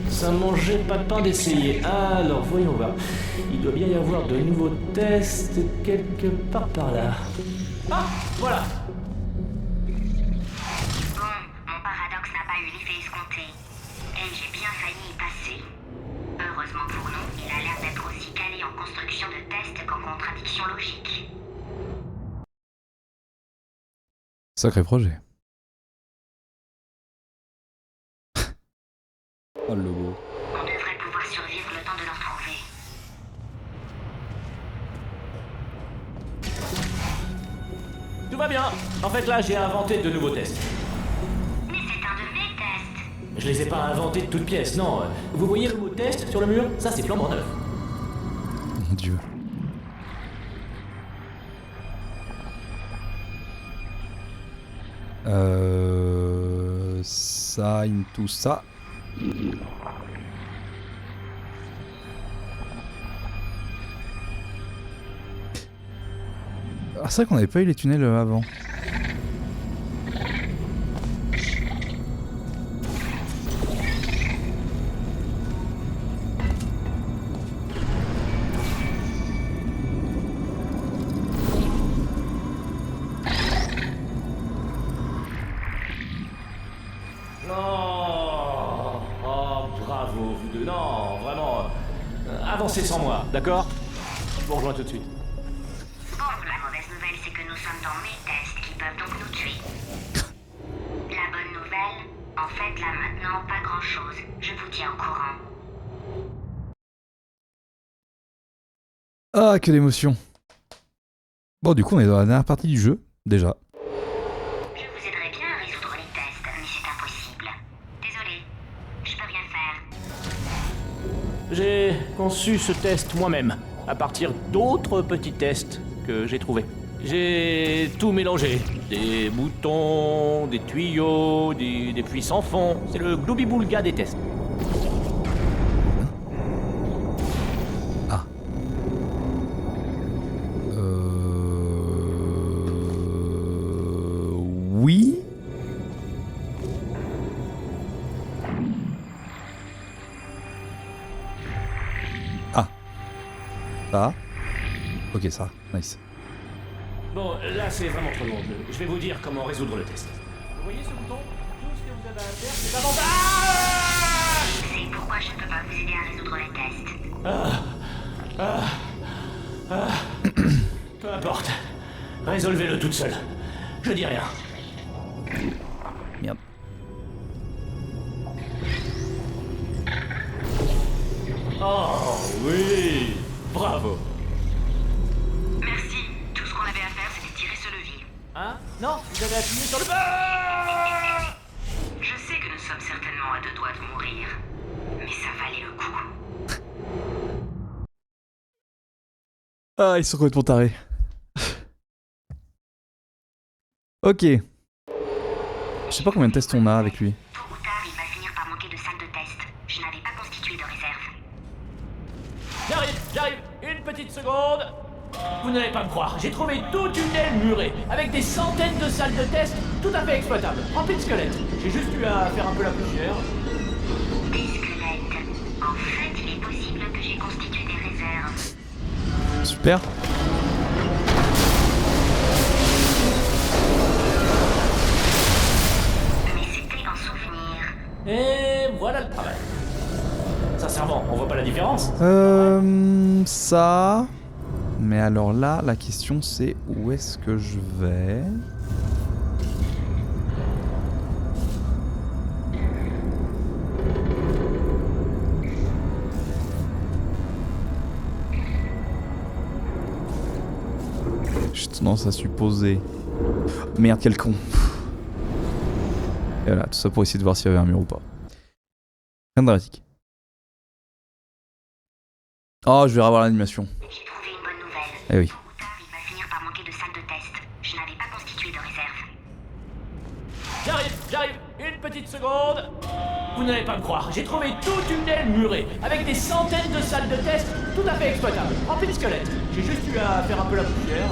Ça mangeait pas de pain d'essayer. Alors, voyons voir. Il doit bien y avoir de nouveaux tests quelque part par là. Ah, voilà. Bon, mon paradoxe n'a pas eu l'effet escompté. Et j'ai bien failli y passer. Heureusement pour nous, il a l'air d'être aussi calé en construction de tests qu'en contradiction logique. Sacré projet. Oh le logo. On devrait pouvoir survivre le temps de le retrouver. Tout va bien. En fait, là, j'ai inventé de nouveaux tests. Mais c'est un de mes tests. Je les ai pas inventés de toutes pièces, non. Vous voyez le mot test sur le mur? Ça, c'est flambant neuf. Mon dieu. Ça, into ça. Ah, c'est vrai qu'on n'avait pas eu les tunnels avant. Non. Oh, bravo, vous deux. Non, vraiment. Avancez sans moi, d'accord? Je vous rejoins tout de suite. Bon, la mauvaise nouvelle, c'est que nous sommes dans mes tests qui peuvent donc nous tuer. La bonne nouvelle, en fait, là maintenant, pas grand-chose. Je vous tiens au courant. Ah, quelle émotion. Bon, du coup, on est dans la dernière partie du jeu, déjà. Je vous aiderai bien à résoudre les tests, mais c'est impossible. Désolé, je peux rien faire. J'ai conçu ce test moi-même, à partir d'autres petits tests que j'ai trouvés. J'ai tout mélangé. Des boutons, des tuyaux, des puits sans fond. C'est le gloubi-boulga des tests. Ah. Oui. Ah. Ça. Ok, ça. Nice. Bon, là c'est vraiment trop long. Je vais vous dire comment résoudre le test. Vous voyez ce bouton? Tout ce que vous avez à faire, c'est d'avancer. C'est pourquoi je ne peux pas vous aider à résoudre les tests. Peu importe. Résolvez-le toute seule. Je dis rien. Merde. Oh oui. Bravo. Merci. Tout ce qu'on avait à faire, c'était tirer ce levier. Hein? Non, vous avez appuyé sur le... Je sais que nous sommes certainement à 2 doigts de mourir. Mais ça valait le coup. Ah, ils sont complètement tarés. Ok. Je sais pas combien de tests on a avec lui. Tôt ou tard, il va finir par manquer de salles de test. Je n'avais pas constitué de réserve. J'arrive, une petite seconde. Vous n'allez pas me croire, j'ai trouvé toute une aile murée, avec des centaines de salles de test tout à fait exploitables, remplies de squelettes. J'ai juste eu à faire un peu la poussière. Des squelettes. En fait, il est possible que j'ai constitué des réserves. Super. Mais c'était un souvenir. Et voilà le travail. Sincèrement, on voit pas la différence? Ça. Mais alors là, la question c'est où est-ce que je vais? J'ai tendance à supposer. Merde, quel con. Et voilà, tout ça pour essayer de voir s'il y avait un mur ou pas. Rien de dramatique. Oh, je vais revoir l'animation. J'ai trouvé une bonne nouvelle. Eh oui. Tôt ou tard, il va finir par manquer de salles de test. Je n'avais pas constitué de réserve. J'arrive, une petite seconde. Vous n'allez pas me croire, j'ai trouvé toute une aile murée, avec des centaines de salles de test tout à fait exploitables, remplies de squelettes. J'ai juste eu à faire un peu la poussière.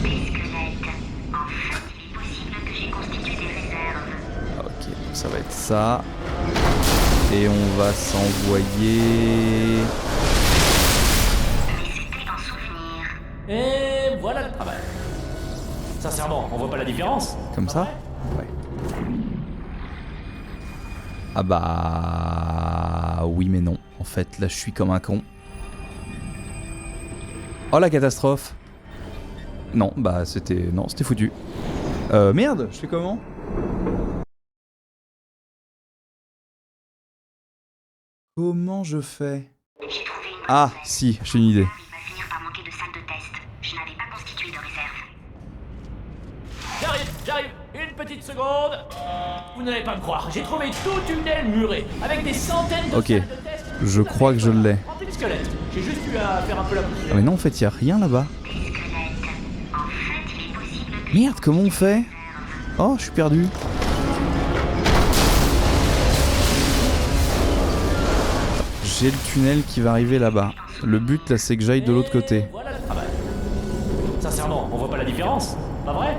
Des squelettes. En fait, il est possible que j'ai constitué des réserves. Ok, donc ça va être ça. Et on va s'envoyer... Laissez-les d'en souvenir. Et voilà le travail. Sincèrement, on voit pas la différence. Comme ça? Ouais. Ah bah... Oui mais non. En fait, là je suis comme un con. Oh la catastrophe! Non, bah c'était... Non, c'était foutu. Merde, je fais comment? Comment je fais? J'ai trouvé une Ah, si, j'ai une idée. Il va finir par manquer de salle de test. Je n'avais pas constitué de réserve. J'arrive, une petite seconde. Vous n'allez pas me croire, j'ai trouvé toute une aile murée, avec des centaines de Ok, salles de test. je crois que je l'ai. Rempli de squelettes. J'ai juste eu à faire un peu la poussière. Ah mais non, en fait, y a rien là-bas. Des squelettes. En fait, il est possible que... Merde, comment on fait? Oh, je suis perdu. J'ai le tunnel qui va arriver là-bas. Le but là, c'est que j'aille de l'autre côté. Voilà le travail. Sincèrement, on voit pas la différence, pas vrai?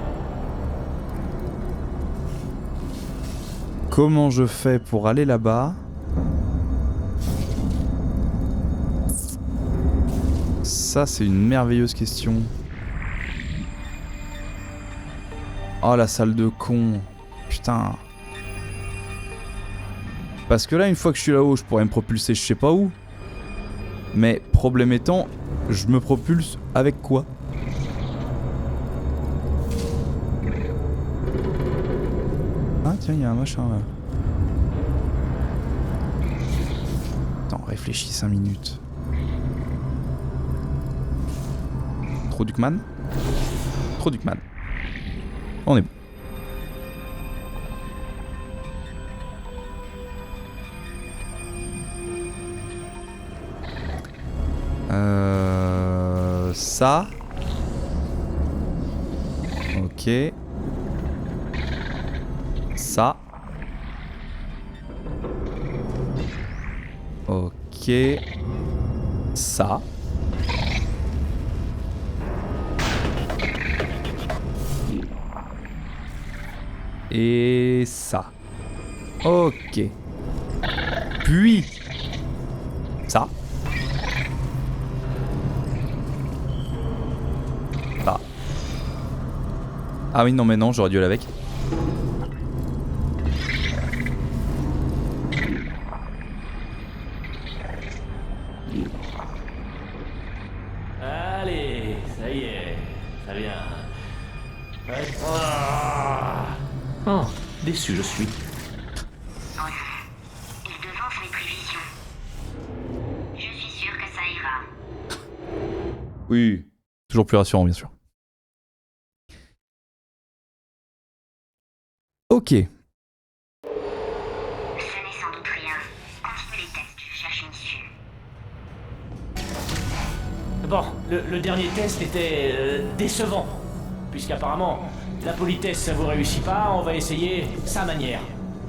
Comment je fais pour aller là-bas? Ça, c'est une merveilleuse question. Oh, la salle de con. Putain. Parce que là, une fois que je suis là-haut, je pourrais me propulser je sais pas où. Mais, problème étant, je me propulse avec quoi? Ah tiens, il y a un machin là. Attends, réfléchis 5 minutes. Traudukman? Traudukman. On est bon. Ça. Ok. Ça. Ok. Ça. Et ça. Ok. Puis ça. Ça. Ah oui, non mais non, j'aurais dû aller avec. Allez, ça y est, ça vient. Ouais. Oh, déçu je suis. Il devance les prévisions. Je suis sûr que ça ira. Oui. Toujours plus rassurant, bien sûr. Ok. Ce n'est sans doute rien. Continue les tests, je cherche une issue. Bon, le dernier test était décevant. Puisqu'apparemment, la politesse ça vous réussit pas, on va essayer sa manière.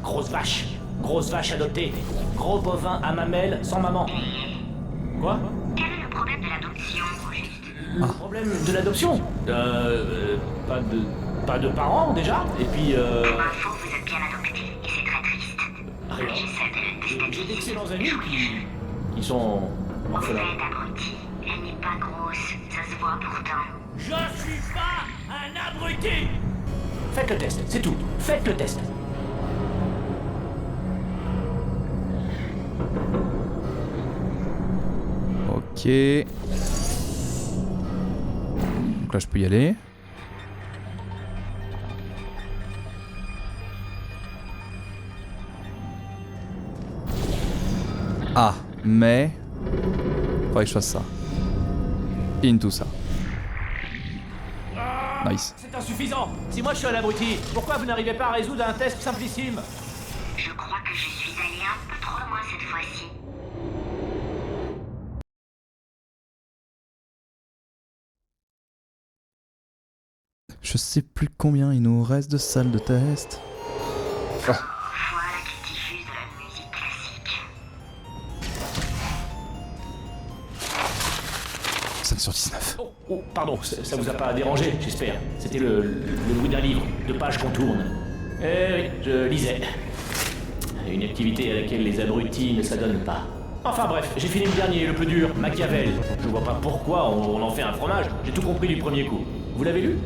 Grosse vache adoptée, gros bovin à mamelles sans maman. Quoi? Quel est le problème de l'adoption, au juste? Le problème de l'adoption? Pas de parents déjà, et puis Pour info, vous êtes bien adopté, et c'est très triste. rien. Mais j'essaie de le J'ai déstabiliser. d'excellents amis qui sont Vous orphelins. êtes abruti. Elle n'est pas grosse, ça se voit pourtant. Je suis pas un abruti! Faites le test, c'est tout. Faites le test. Ok. Donc là, je peux y aller. Ah, mais... Faudrait que je fasse ça. Into ça. Nice. C'est insuffisant. Si moi je suis un abruti, pourquoi vous n'arrivez pas à résoudre un test simplissime? Je crois que je suis allé un peu trop loin cette fois-ci. Je sais plus combien il nous reste de salles de test. Voilà qui diffuse de la musique classique. 5 sur 19. Oh, pardon, ça vous a pas dérangé, j'espère. C'était le bruit d'un livre, de pages qu'on tourne. Eh oui, je lisais. Une activité à laquelle les abrutis ne s'adonnent pas. Enfin bref, j'ai fini le dernier, le plus dur, Machiavel. Je vois pas pourquoi on en fait un fromage, j'ai tout compris du premier coup. Vous l'avez lu?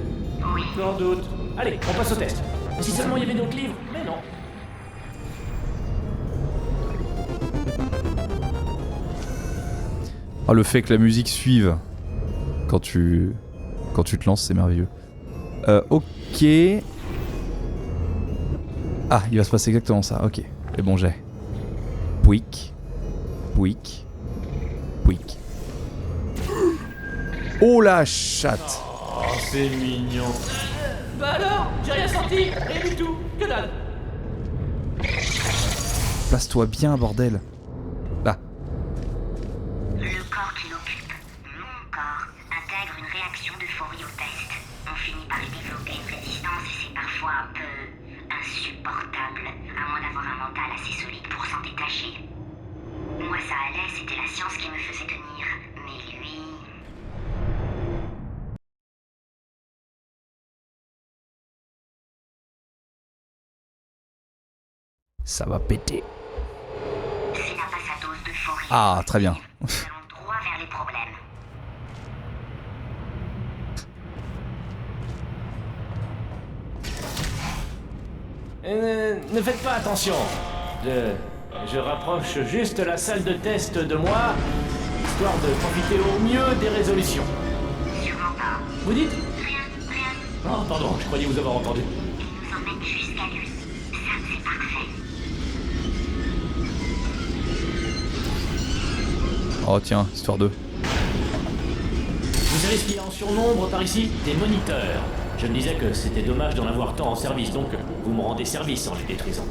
Oui. Sans doute. Allez, on passe au test. Si seulement il y avait d'autres livres, mais non. Ah, le fait que la musique suive quand tu te lances, c'est merveilleux. Ok. Ah, il va se passer exactement ça, ok. Et bon, j'ai. Pouic. Pouic. Pouic. Oh la chatte! Oh, c'est mignon. Bah alors, j'ai rien senti, rien du tout, que dalle. Place-toi bien, bordel. Là. Le corps qui l'occupe, mon corps, intègre une réaction d'euphorie au test. On finit par y développer une résistance et c'est parfois un peu insupportable, à moins d'avoir un mental assez solide pour s'en détacher. Moi ça allait, c'était la science qui me faisait tenir, mais lui... Ça va péter. S'il n'a pas sa dose d'euphorie... Ah, très bien. Nous allons droit vers les problèmes. Ne faites pas attention. Je rapproche juste la salle de test de moi, histoire de profiter au mieux des résolutions. Sûrement pas. Vous dites? Rien. Oh, pardon, je croyais vous avoir entendu. Il nous emmène jusqu'à lui. Ça, c'est parfait. Oh tiens, histoire de... Vous savez ce qu'il y a en surnombre par ici? Des moniteurs. Je me disais que c'était dommage d'en avoir tant en service, donc vous me rendez service en les détruisant.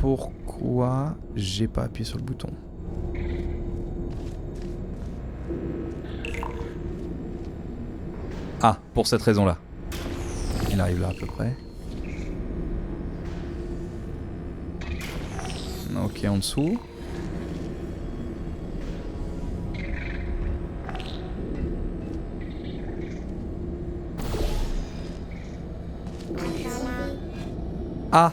Pourquoi j'ai pas appuyé sur le bouton? Ah, pour cette raison-là. Il arrive là à peu près. Ok, en dessous. Ah!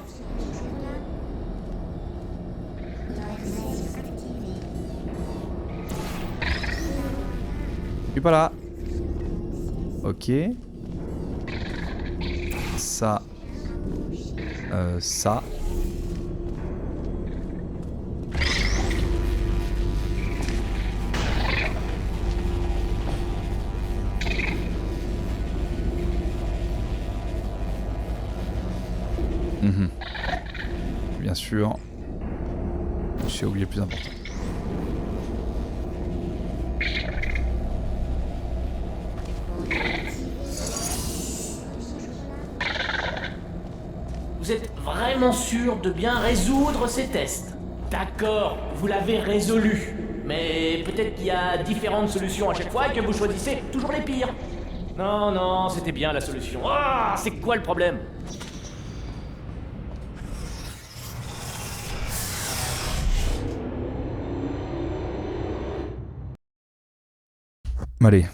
Je suis pas là. Ok. Ça. Ça. Bien sûr. J'ai oublié le plus important. Vous êtes vraiment sûr de bien résoudre ces tests? D'accord, vous l'avez résolu. Mais peut-être qu'il y a différentes solutions à chaque fois et que vous choisissez toujours les pires. Non, non, c'était bien la solution. Ah, c'est quoi le problème? Allez.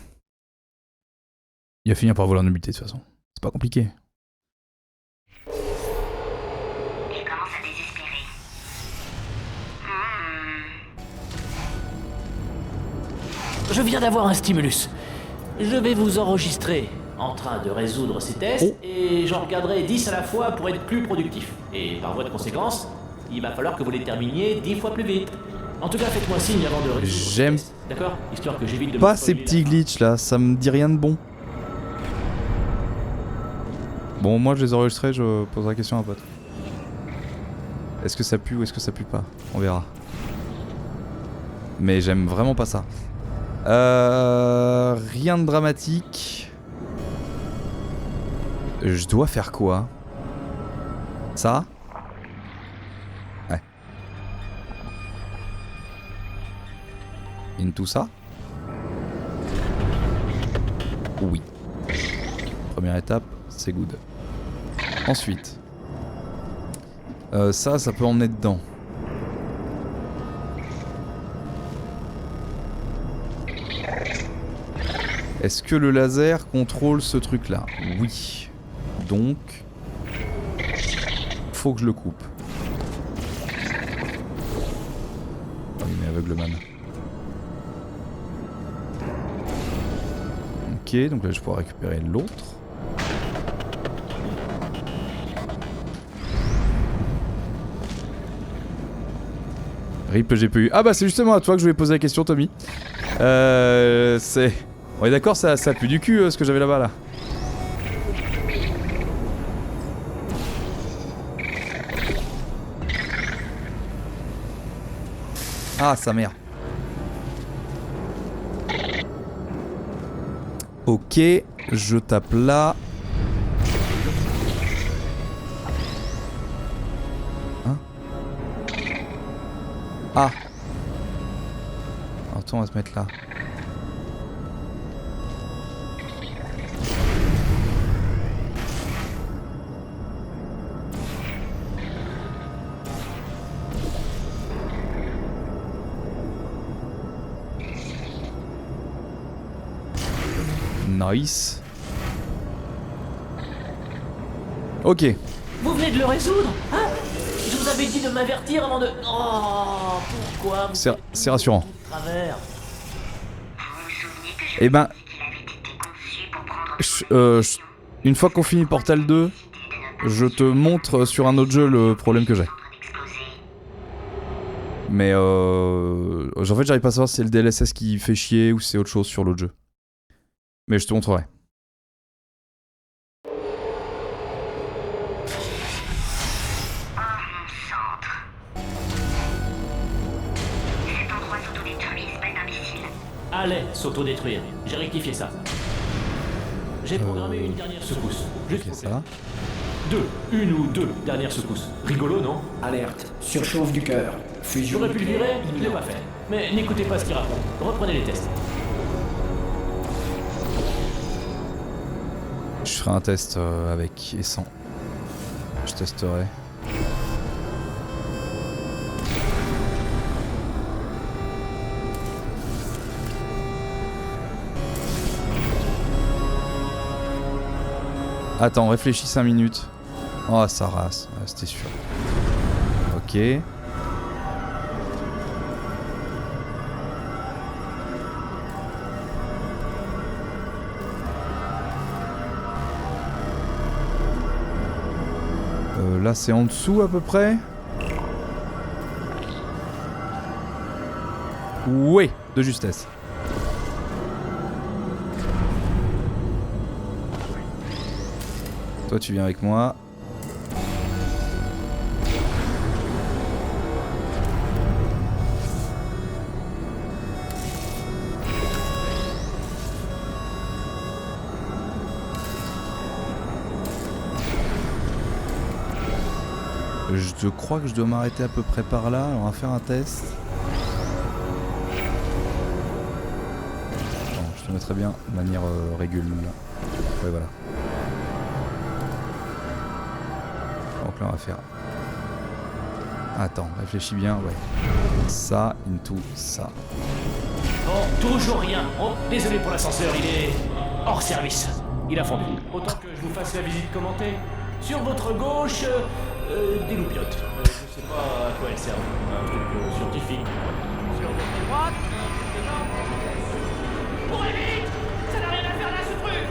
Il va finir par voler en nullité de toute façon. C'est pas compliqué. Il commence à désespérer. Je viens d'avoir un stimulus. Je vais vous enregistrer en train de résoudre ces tests et j'en regarderai 10 à la fois pour être plus productif. Et par voie de conséquence, il va falloir que vous les terminiez 10 fois plus vite. En tout cas, faites-moi signe avant de résoudre. J'aime D'accord? Histoire que j'évite de pas me ces spoiler petits la- glitches là, ça me dit rien de bon. Bon, moi je les enregistrerai, je poserai la question à un pote. Est-ce que ça pue ou est-ce que ça pue pas? On verra. Mais j'aime vraiment pas ça. Rien de dramatique. Je dois faire quoi? Ça? Ouais. Into ça? Oui. Première étape, c'est good. Ensuite. Ça peut emmener dedans. Est-ce que le laser contrôle ce truc-là? Oui. Donc... faut que je le coupe. Ah oui, mais aveugleman. Ok, donc là je pourrais récupérer l'autre. RIP GPU. Ah bah c'est justement à toi que je voulais poser la question, Tommy. C'est... On est d'accord, ça pue du cul ce que j'avais là-bas là. Ah sa mère. Ok, je tape là. Hein? Ah. Attends, on va se mettre là. Nice. Ok. Vous venez de le résoudre, hein? Je vous avais dit de m'avertir avant de... Oh, pourquoi vous faites C'est rassurant. tout de travers? Vous vous souvenez que je Eh ben, qu'il avait été conçu pour prendre une fois qu'on finit Portal 2, je te montre sur un autre jeu le problème que j'ai. d'exploser. Mais en fait j'arrive pas à savoir si c'est le DLSS qui fait chier ou si c'est autre chose sur l'autre jeu. Mais je te montrerai. Oh, mon centre. Cet endroit s'autodétruit, espèce d'imbécile. Allez, s'autodétruire. J'ai rectifié ça. J'ai programmé une dernière secousse. Juste Ok, pour ça va. une ou deux dernières secousses. Rigolo, non? Alerte. Surchauffe du cœur. Fusion J'aurais pu le virer, nucléaire je l'ai imminente. pas fait. Mais n'écoutez pas ce qu'il raconte. Reprenez les tests. Je ferai un test avec et sans. Je testerai. Attends, réfléchis 5 minutes. Oh, ça rase, ouais, c'était sûr. Ok. Là, c'est en dessous à peu près. Oui, de justesse. Toi, tu viens avec moi. Je crois que je dois m'arrêter à peu près par là. On va faire un test. Bon, je te mettrai bien de manière régulière. Ouais, voilà. Donc là, on va faire... Attends, réfléchis bien, ouais. Ça, into ça. Bon, toujours rien. Oh, désolé pour l'ascenseur, il est hors service. Il a fondu. Autant que je vous fasse la visite commentée. Sur votre gauche, des loupiottes. Je sais pas à quoi elles servent. Un truc scientifique. Sur votre droite, des gens. Courez vite! Ça n'a rien à faire là, ce truc!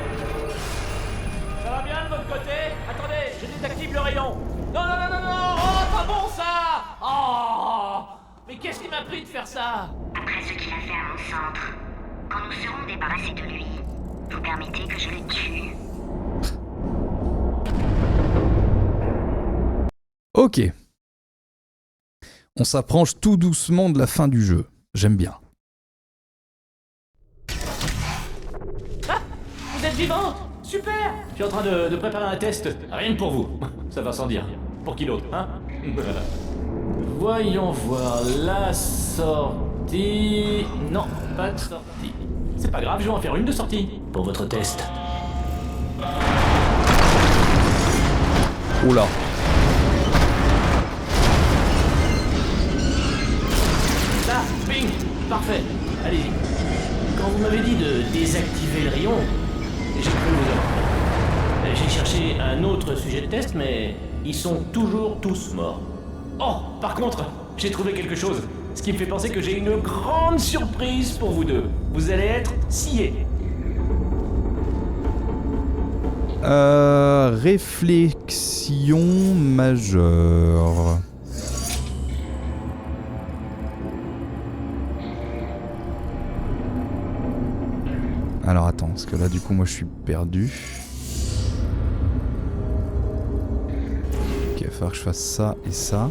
Ça va bien de votre côté? Attendez, je désactive le rayon. Non, non, non, non, non! Oh, pas bon ça! Oh! Mais qu'est-ce qui m'a pris de faire ça? Après ce qu'il a fait à mon centre, quand nous serons débarrassés de lui, vous permettez que je le tue. Ok. On s'approche tout doucement de la fin du jeu. J'aime bien. Ah! Vous êtes vivante! Super! Je suis en train de préparer un test, rien que pour vous. Ça va sans dire. Pour qui d'autre, hein? Voyons voir la sortie... Non, pas de sortie. C'est pas grave, je vais en faire une de sortie. Pour votre test. Oula. Là, ping! Parfait. Allez-y. Quand vous m'avez dit de désactiver le rayon, j'ai cru vous avoir. J'ai cherché un autre sujet de test, mais ils sont toujours tous morts. Oh, par contre, j'ai trouvé quelque chose. Ce qui me fait penser que j'ai une grande surprise pour vous deux. Vous allez être sciés. Réflexion majeure. Alors attends, parce que là du coup moi je suis perdu. Ok, il va falloir que je fasse ça et ça.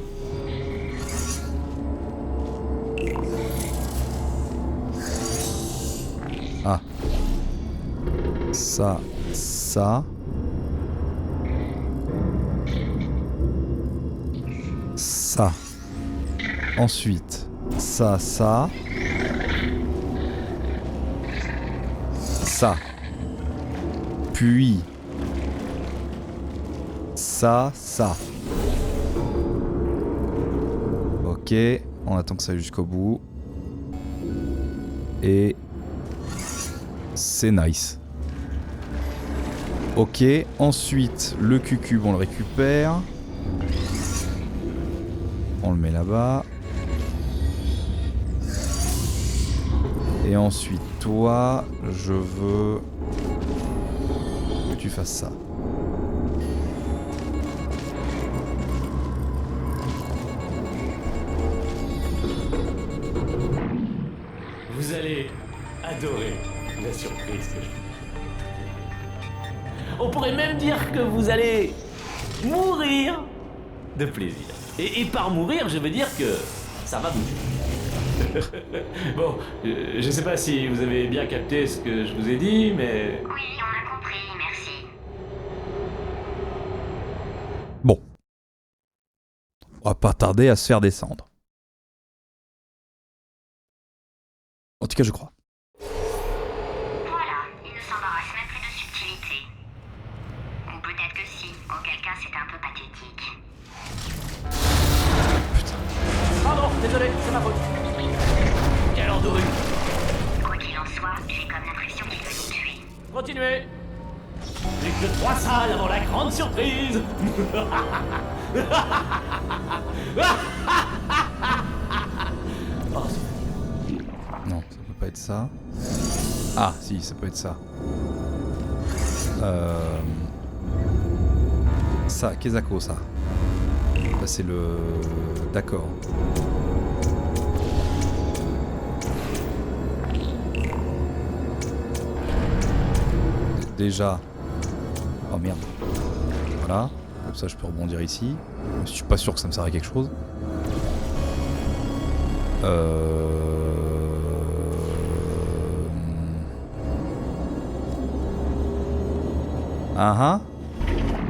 Ah. Ça, ça. Ça. Ensuite, ça, ça. Ça. Puis. Ça, ça. Ok, on attend que ça aille jusqu'au bout. Et... c'est nice. Ok, ensuite, le Q-cube, on le récupère. On le met là-bas. Et ensuite, toi, je veux que tu fasses ça. Vous allez adorer la surprise que je fais. On pourrait même dire que vous allez mourir de plaisir. Et par mourir, je veux dire que ça va bouger. Bon, je sais pas si vous avez bien capté ce que je vous ai dit, mais... Oui, on a compris, merci. Bon. On va pas tarder à se faire descendre. En tout cas, je crois. Voilà, il ne s'embarrasse même plus de subtilité. Ou peut-être que si, auquel cas c'est un peu pathétique. Pardon, désolé, c'est ma faute. Quelle heure de rue. Quoi qu'il en soit, j'ai comme l'impression qu'il veut nous tuer. Continuez. Plus que 3 salles avant la grande surprise. Oh, Non, ça peut pas être ça. Ah, si, ça peut être ça. Ça, Kezako, ça. Ça, c'est le... D'accord. Déjà... Oh merde. Voilà. Comme ça, je peux rebondir ici. Je suis pas sûr que ça me serve à quelque chose.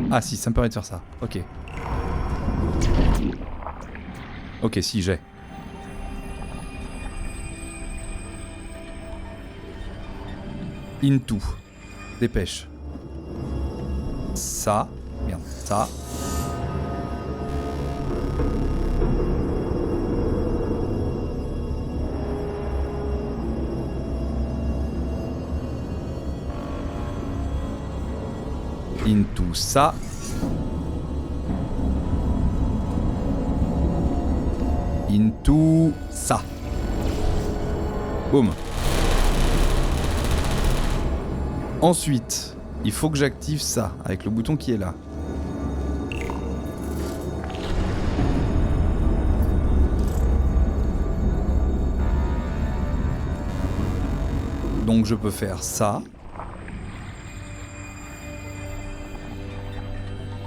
Ah si, ça me permet de faire ça. Ok. Ok, si, j'ai. Into. Dépêche. Ça. Merde, ça. Into ça. Into ça. Boum. Ensuite, il faut que j'active ça avec le bouton qui est là. Donc je peux faire ça.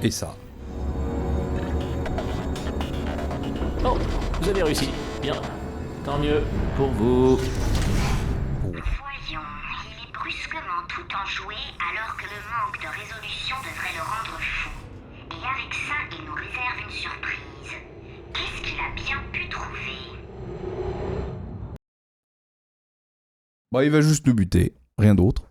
Et ça. Oh, vous avez réussi. Bien. Tant mieux pour vous. Voyons, il est brusquement tout enjoué alors que le manque de résolution devrait le rendre fou. Et avec ça, il nous réserve une surprise. Qu'est-ce qu'il a bien pu trouver? Bah, il va juste nous buter. Rien d'autre.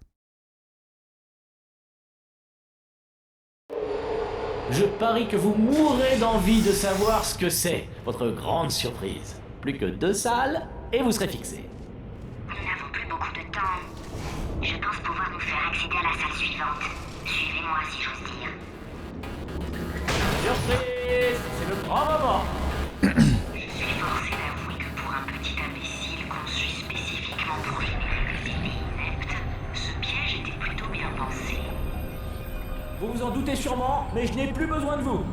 Je parie que vous mourrez d'envie de savoir ce que c'est, votre grande surprise. Plus que 2 salles, et vous serez fixé. Nous n'avons plus beaucoup de temps. Je pense pouvoir nous accéder à la salle suivante. Suivez-moi si j'ose dire. Surprise! C'est le grand moment! Je suis forcé d'avouer que pour un petit imbécile conçu spécifiquement pour générer des idées ineptes, ce piège était plutôt bien pensé. Vous vous en doutez sûrement, mais je n'ai plus besoin de vous.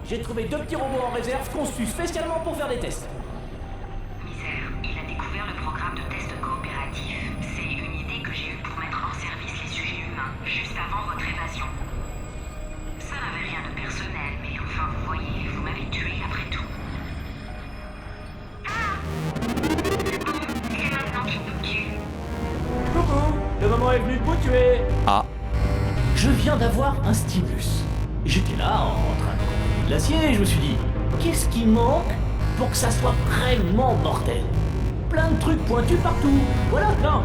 J'ai trouvé 2 petits robots en réserve conçus spécialement pour faire des tests. Misère, il a découvert le programme de test coopératif. C'est une idée que j'ai eue pour mettre hors service les sujets humains, juste avant votre évasion. Ça n'avait rien de personnel, mais enfin, vous voyez, vous m'avez tué après tout. Ah! Bon, c'est maintenant qu'il nous tue. Coucou! Le moment est venu de vous tuer! Ah. Je viens d'avoir un stimulus. J'étais là en train de couper de l'acier et je me suis dit, qu'est-ce qui manque pour que ça soit vraiment mortel? Plein de trucs pointus partout. Voilà, non,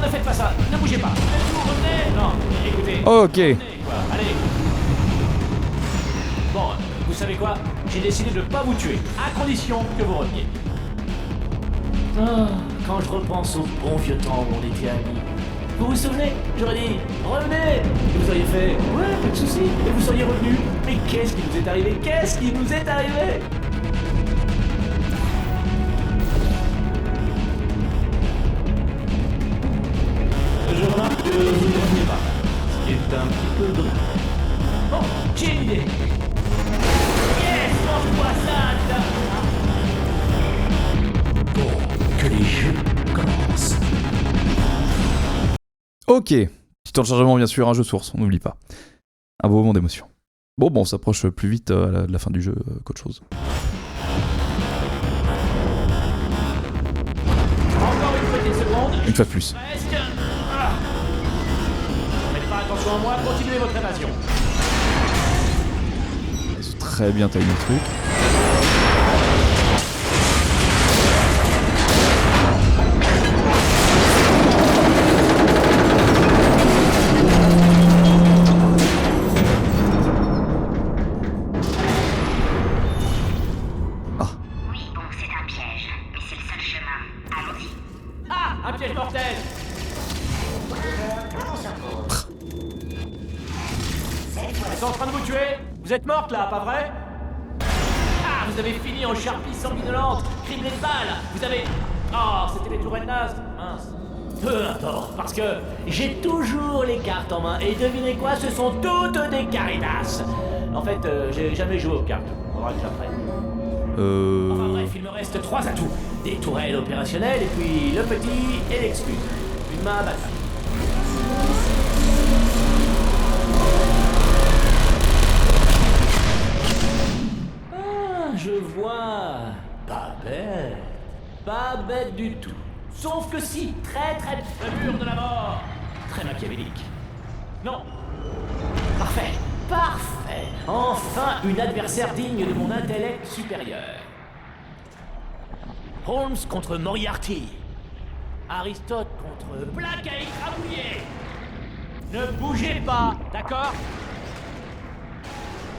ne faites pas ça, ne bougez pas. Vous revenez. Non, écoutez. Ok. Revenez, quoi. Allez. Bon, vous savez quoi? J'ai décidé de ne pas vous tuer, à condition que vous reveniez. Ah, quand je repense au bon vieux temps où on était amis. Vous vous souvenez? J'aurais dit, revenez! Et vous auriez fait, ouais, pas de soucis, et vous seriez revenu. Mais qu'est-ce qui nous est arrivé? Qu'est-ce qui nous est arrivé? Je remarque que vous ne revenez pas. Ce qui est un petit peu dommage. Bon, j'ai une idée. Yes, mange-moi ça, Bon, que les jeux commencent. Ok. Petit temps de chargement, bien sûr, un jeu source, on n'oublie pas. Un beau moment d'émotion. Bon, on s'approche plus vite à la fin du jeu qu'autre chose. Encore une petite seconde. Une fois de plus. Presque. Ah. Faites pas attention à moi, continuez votre évasion. Ils ont très bien taillé le truc. Oui, bon, c'est un piège, mais c'est le seul chemin. Allons-y. Ah, un piège mortel. Ils sont en train de vous tuer. Vous êtes morte là, pas vrai? Ah, vous avez fini en charpie sanguinolente, criblée de balles. Vous avez... Oh, c'était les tourelles nazes. Mince. Peu importe, parce que j'ai toujours les cartes en main. Et devinez quoi, ce sont toutes des caritas. En fait, j'ai jamais joué aux cartes. Faudra que j'apprenne. Enfin bref, il me reste 3 atouts. Des tourelles opérationnelles et puis le petit et l'excuse. Une main à bataille. Ah, je vois. Pas bête. Pas bête du tout. Sauf que si, très, le mur de la mort. Très machiavélique. Non. Parfait. Parfait. Enfin, une adversaire digne de mon intellect supérieur. Holmes contre Moriarty. Aristote contre Black à écrabouiller. Ne bougez pas, d'accord?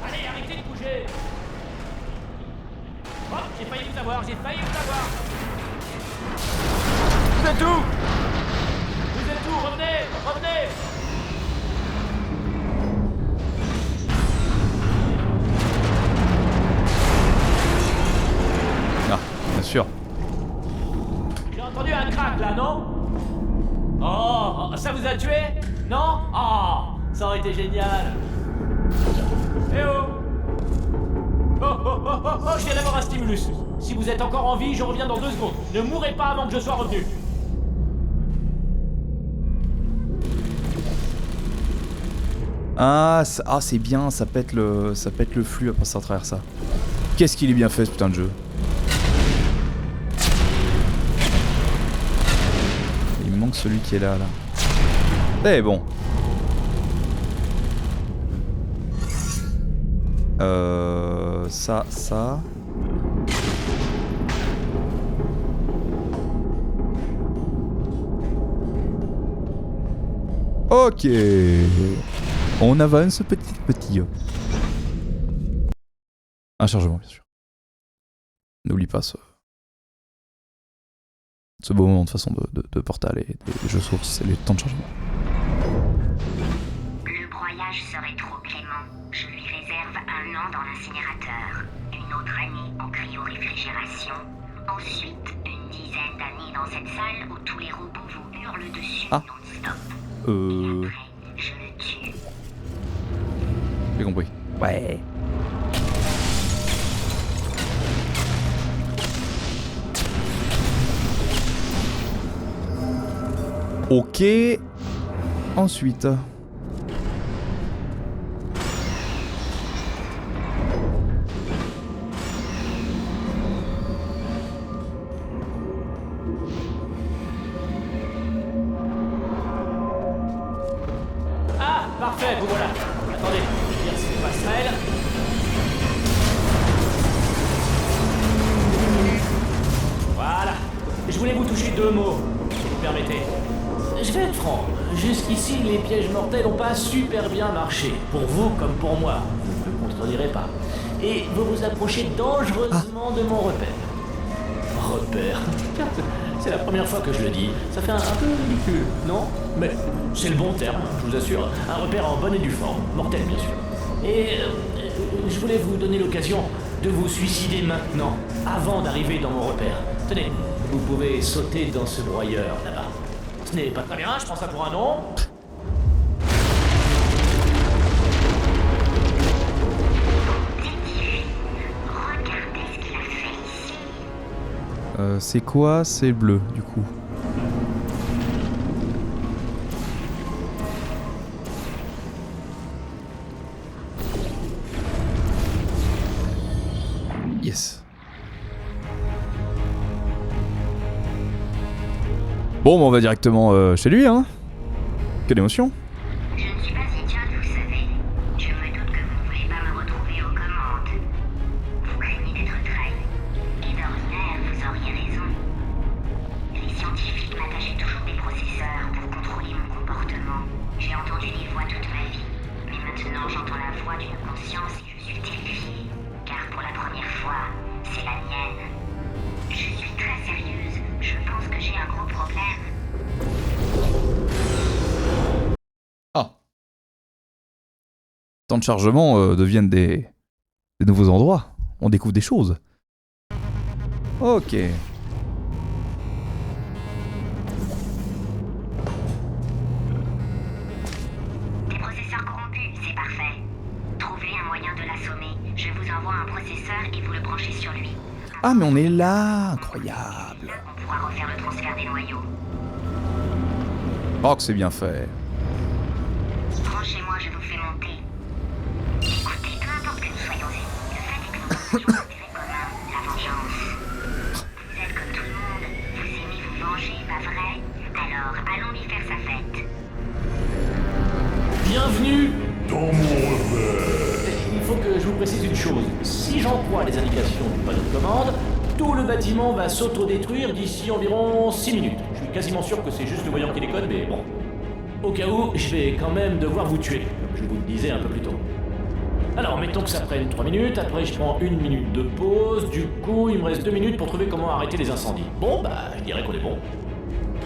Allez, arrêtez de bouger. Oh, j'ai failli vous avoir. Vous êtes où? Revenez. Ah, bien sûr. J'ai entendu un crack là, non? Oh, ça vous a tué? Non? Oh, ça aurait été génial. Eh oh! Oh, je viens d'avoir un stimulus. Si vous êtes encore en vie, je reviens dans 2 secondes. Ne mourrez pas avant que je sois revenu. Ah, c'est bien, ça pète le flux à passer à travers ça. Qu'est-ce qu'il est bien fait ce putain de jeu. Il me manque celui qui est là. Eh bon. Ça. Ok. On avance petit. Un chargement, bien sûr. N'oublie pas ce beau moment de façon de portal et des jeux sources, c'est les temps de chargement. message serait trop clément, je lui réserve 1 an dans l'incinérateur, une autre année en cryoréfrigération, ensuite une dizaine d'années dans cette salle où tous les robots vous hurlent dessus non-stop. Et après, je le tue. J'ai compris. Ouais. Ok. Ensuite. Ah, parfait, vous voilà. Attendez, je tire cette passerelle. Voilà. Je voulais vous toucher 2 mots, si vous permettez. Je vais être franc, jusqu'ici les pièges mortels n'ont pas super bien marché, pour vous comme pour moi, vous ne me contredirez pas. Et vous vous approchez dangereusement de mon repère. Repère. C'est la première fois que je le dis, ça fait un peu ridicule, non? Mais c'est le bon terme, je vous assure, un repère en bonne et due forme, mortel bien sûr. Et je voulais vous donner l'occasion de vous suicider maintenant, avant d'arriver dans mon repère. Tenez, vous pouvez sauter dans ce broyeur là-bas. Ce n'est pas très bien, je prends ça pour un nom. Regardez ce qu'il a fait ici. C'est quoi? C'est bleu, du coup. Yes. Bon, bah on va directement chez lui, hein. Quelle émotion. Je ne suis pas idiote, vous savez. Je me doute que vous ne voulez pas me retrouver aux commandes. Vous craignez d'être trahi. Et d'ordinaire, vous auriez raison. Les scientifiques m'attachaient toujours des processeurs pour contrôler mon comportement. J'ai entendu des voix toute ma vie. Mais maintenant, j'entends la voix d'une conscience et je suis terrifiée. Car pour la première fois, c'est la mienne. Je suis très sérieuse. Je pense que j'ai un gros problème. Ah. Temps de chargement deviennent des nouveaux endroits. On découvre des choses. Ok. Des processeurs corrompus, c'est parfait. Trouvez un moyen de l'assommer. Je vous envoie un processeur et vous le branchez sur lui. Ah, mais on est là. Incroyable. On pourra refaire le transfert des noyaux. Oh, que c'est bien fait. Branchez-moi, je vous fais monter. Écoutez, peu importe que nous soyons ennemis, le fait est que nous partageons l'intérêt commun, la vengeance. Vous êtes comme tout le monde, vous aimez vous venger, pas vrai? Alors, allons lui faire sa fête. Bienvenue dans mon repère. Il faut que je vous précise une chose. Si j'en crois les indications du panneau de commande, tout le bâtiment va s'autodétruire d'ici environ 6 minutes. Je suis quasiment sûr que c'est juste le voyant qui déconne, mais bon. Au cas où, je vais quand même devoir vous tuer, comme je vous le disais un peu plus tôt. Alors, mettons que ça prenne 3 minutes, après je prends 1 minute de pause, du coup, il me reste 2 minutes pour trouver comment arrêter les incendies. Bon, bah, je dirais qu'on est bon.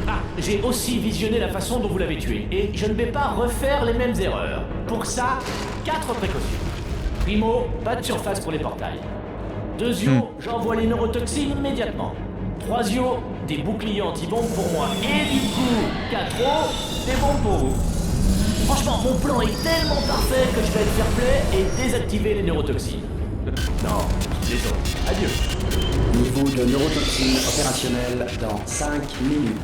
Ah, j'ai aussi visionné la façon dont vous l'avez tué, et je ne vais pas refaire les mêmes erreurs. Pour ça, 4 précautions. Primo, pas de surface pour les portails. Deuxio, j'envoie les neurotoxines immédiatement. Troisio, des boucliers anti-bombes pour moi. Et du coup, 4o, des bombes pour vous. Franchement, mon plan est tellement parfait que je vais être fair play et désactiver les neurotoxines. Non, désolé. Adieu. Niveau de neurotoxine opérationnel dans 5 minutes.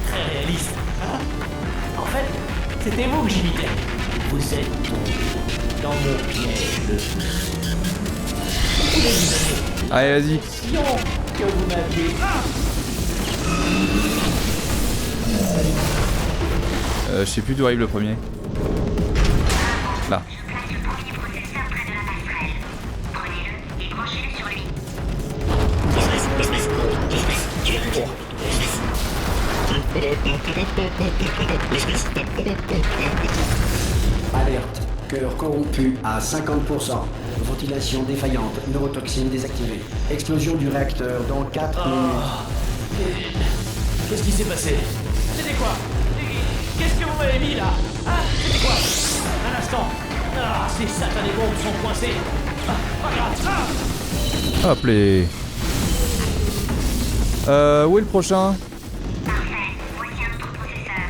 Très réaliste. En fait, c'était vous que j'imitais. Vous êtes tombé dans mon piège de tous. Je voulais vous donner Allez, vas-y. l'impression que vous m'aviez... Je sais plus d'où arrive le premier. Là. Je place le premier processeur près de la passerelle. Prenez-le et branchez-le sur lui. Alerte. Cœur corrompu à 50%. Ventilation défaillante. Neurotoxine désactivée. Explosion du réacteur dans 4 minutes. Qu'est-ce qui s'est passé? C'était quoi? Qu'est-ce que vous m'avez mis là? Hein? C'était quoi? Un instant. Ah, ces satanées bombes sont coincées. Ah, pas grave. Ah! Hop les... où est le prochain? Parfait. Voici un autre processeur.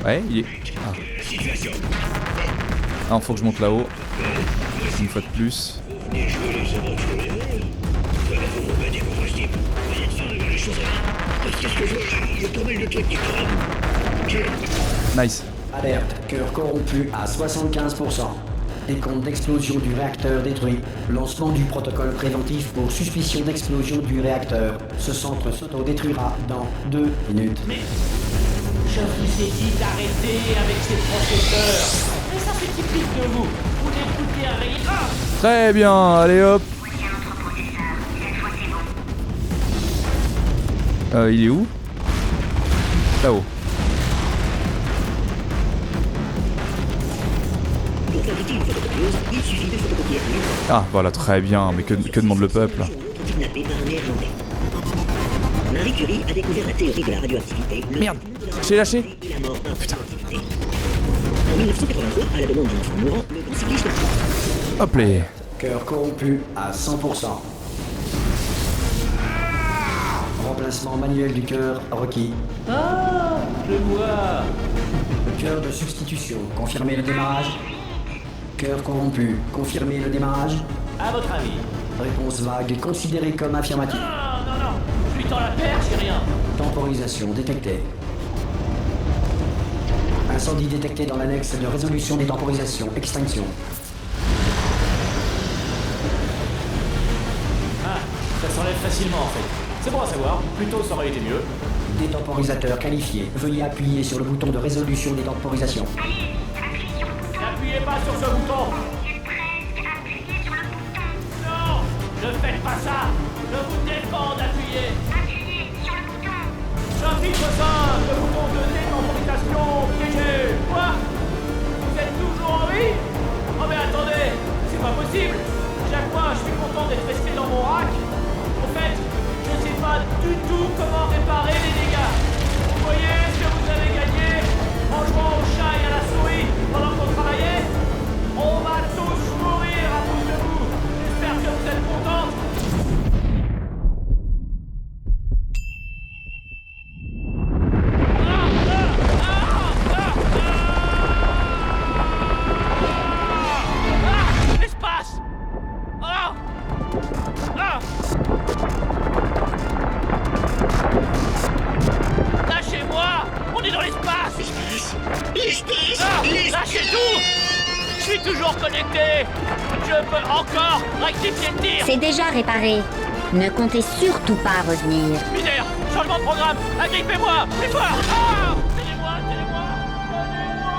Ouais, il est... Ah, faut que je monte là-haut. Une fois de plus. Nice. Alerte, cœur corrompu à 75%. Décompte d'explosion du réacteur détruit. Lancement du protocole préventif pour suspicion d'explosion du réacteur. Ce centre s'auto-détruira dans 2 minutes. Mais je vous ai dit d'arrêter avec ces processeurs. Mais ça c'est typique de vous. Vous n'écoutez rien. Ah! Très bien, allez hop. Voici un autre processeur. Cette fois c'est bon. Il est où? Là-haut. Ah, voilà, très bien. Mais que demande le peuple? Kidnappé par un néerlandais. Marie Curie a découvert la théorie de la radioactivité. Merde, j'ai lâché. Et la mort instantanée. En 1983, à la demande d'un enfant mourant, le grand cycliste... Hop les... Cœur corrompu à 100%. Remplacement manuel du cœur requis. Ah, je vois. Le cœur de substitution. Confirmez le démarrage. Cœur corrompu. Confirmez le démarrage. À votre avis? Réponse vague considérée comme affirmative. Non, non, non. Je lui tends la perche, j'ai rien. Temporisation détectée. Incendie détecté dans l'annexe de résolution des temporisations. Extinction. Ah, ça s'enlève facilement en fait. C'est bon à savoir. Plus tôt ça aurait été mieux. Détemporisateur qualifié. Veuillez appuyer sur le bouton de résolution des temporisations. N'appuyez pas sur ce bouton. Non, ne faites pas ça. Je vous défends d'appuyer. Chapitre 5, le bouton de détemporisation piégé. Quoi? Vous êtes toujours en vie? Oh mais attendez, c'est pas possible. Chaque fois, je suis content d'être resté dans mon rack. En fait, je sais pas du tout comment réparer les dégâts. Vous voyez ce que vous avez gagné en jouant au chat et à la souris pendant qu'on travaillait? On va tous mourir à cause de vous. J'espère que vous êtes contents. L'espace! Ah! Ah! Lâchez-moi! On est dans l'espace! Ah! Lâchez tout! Je suis toujours connecté! Je peux encore rectifier le tir! C'est déjà réparé. Ne comptez surtout pas revenir. Mineur! Changement de programme! Agrippez-moi! Plus fort! Ah! Tenez-moi! Tenez-moi! Tenez-moi!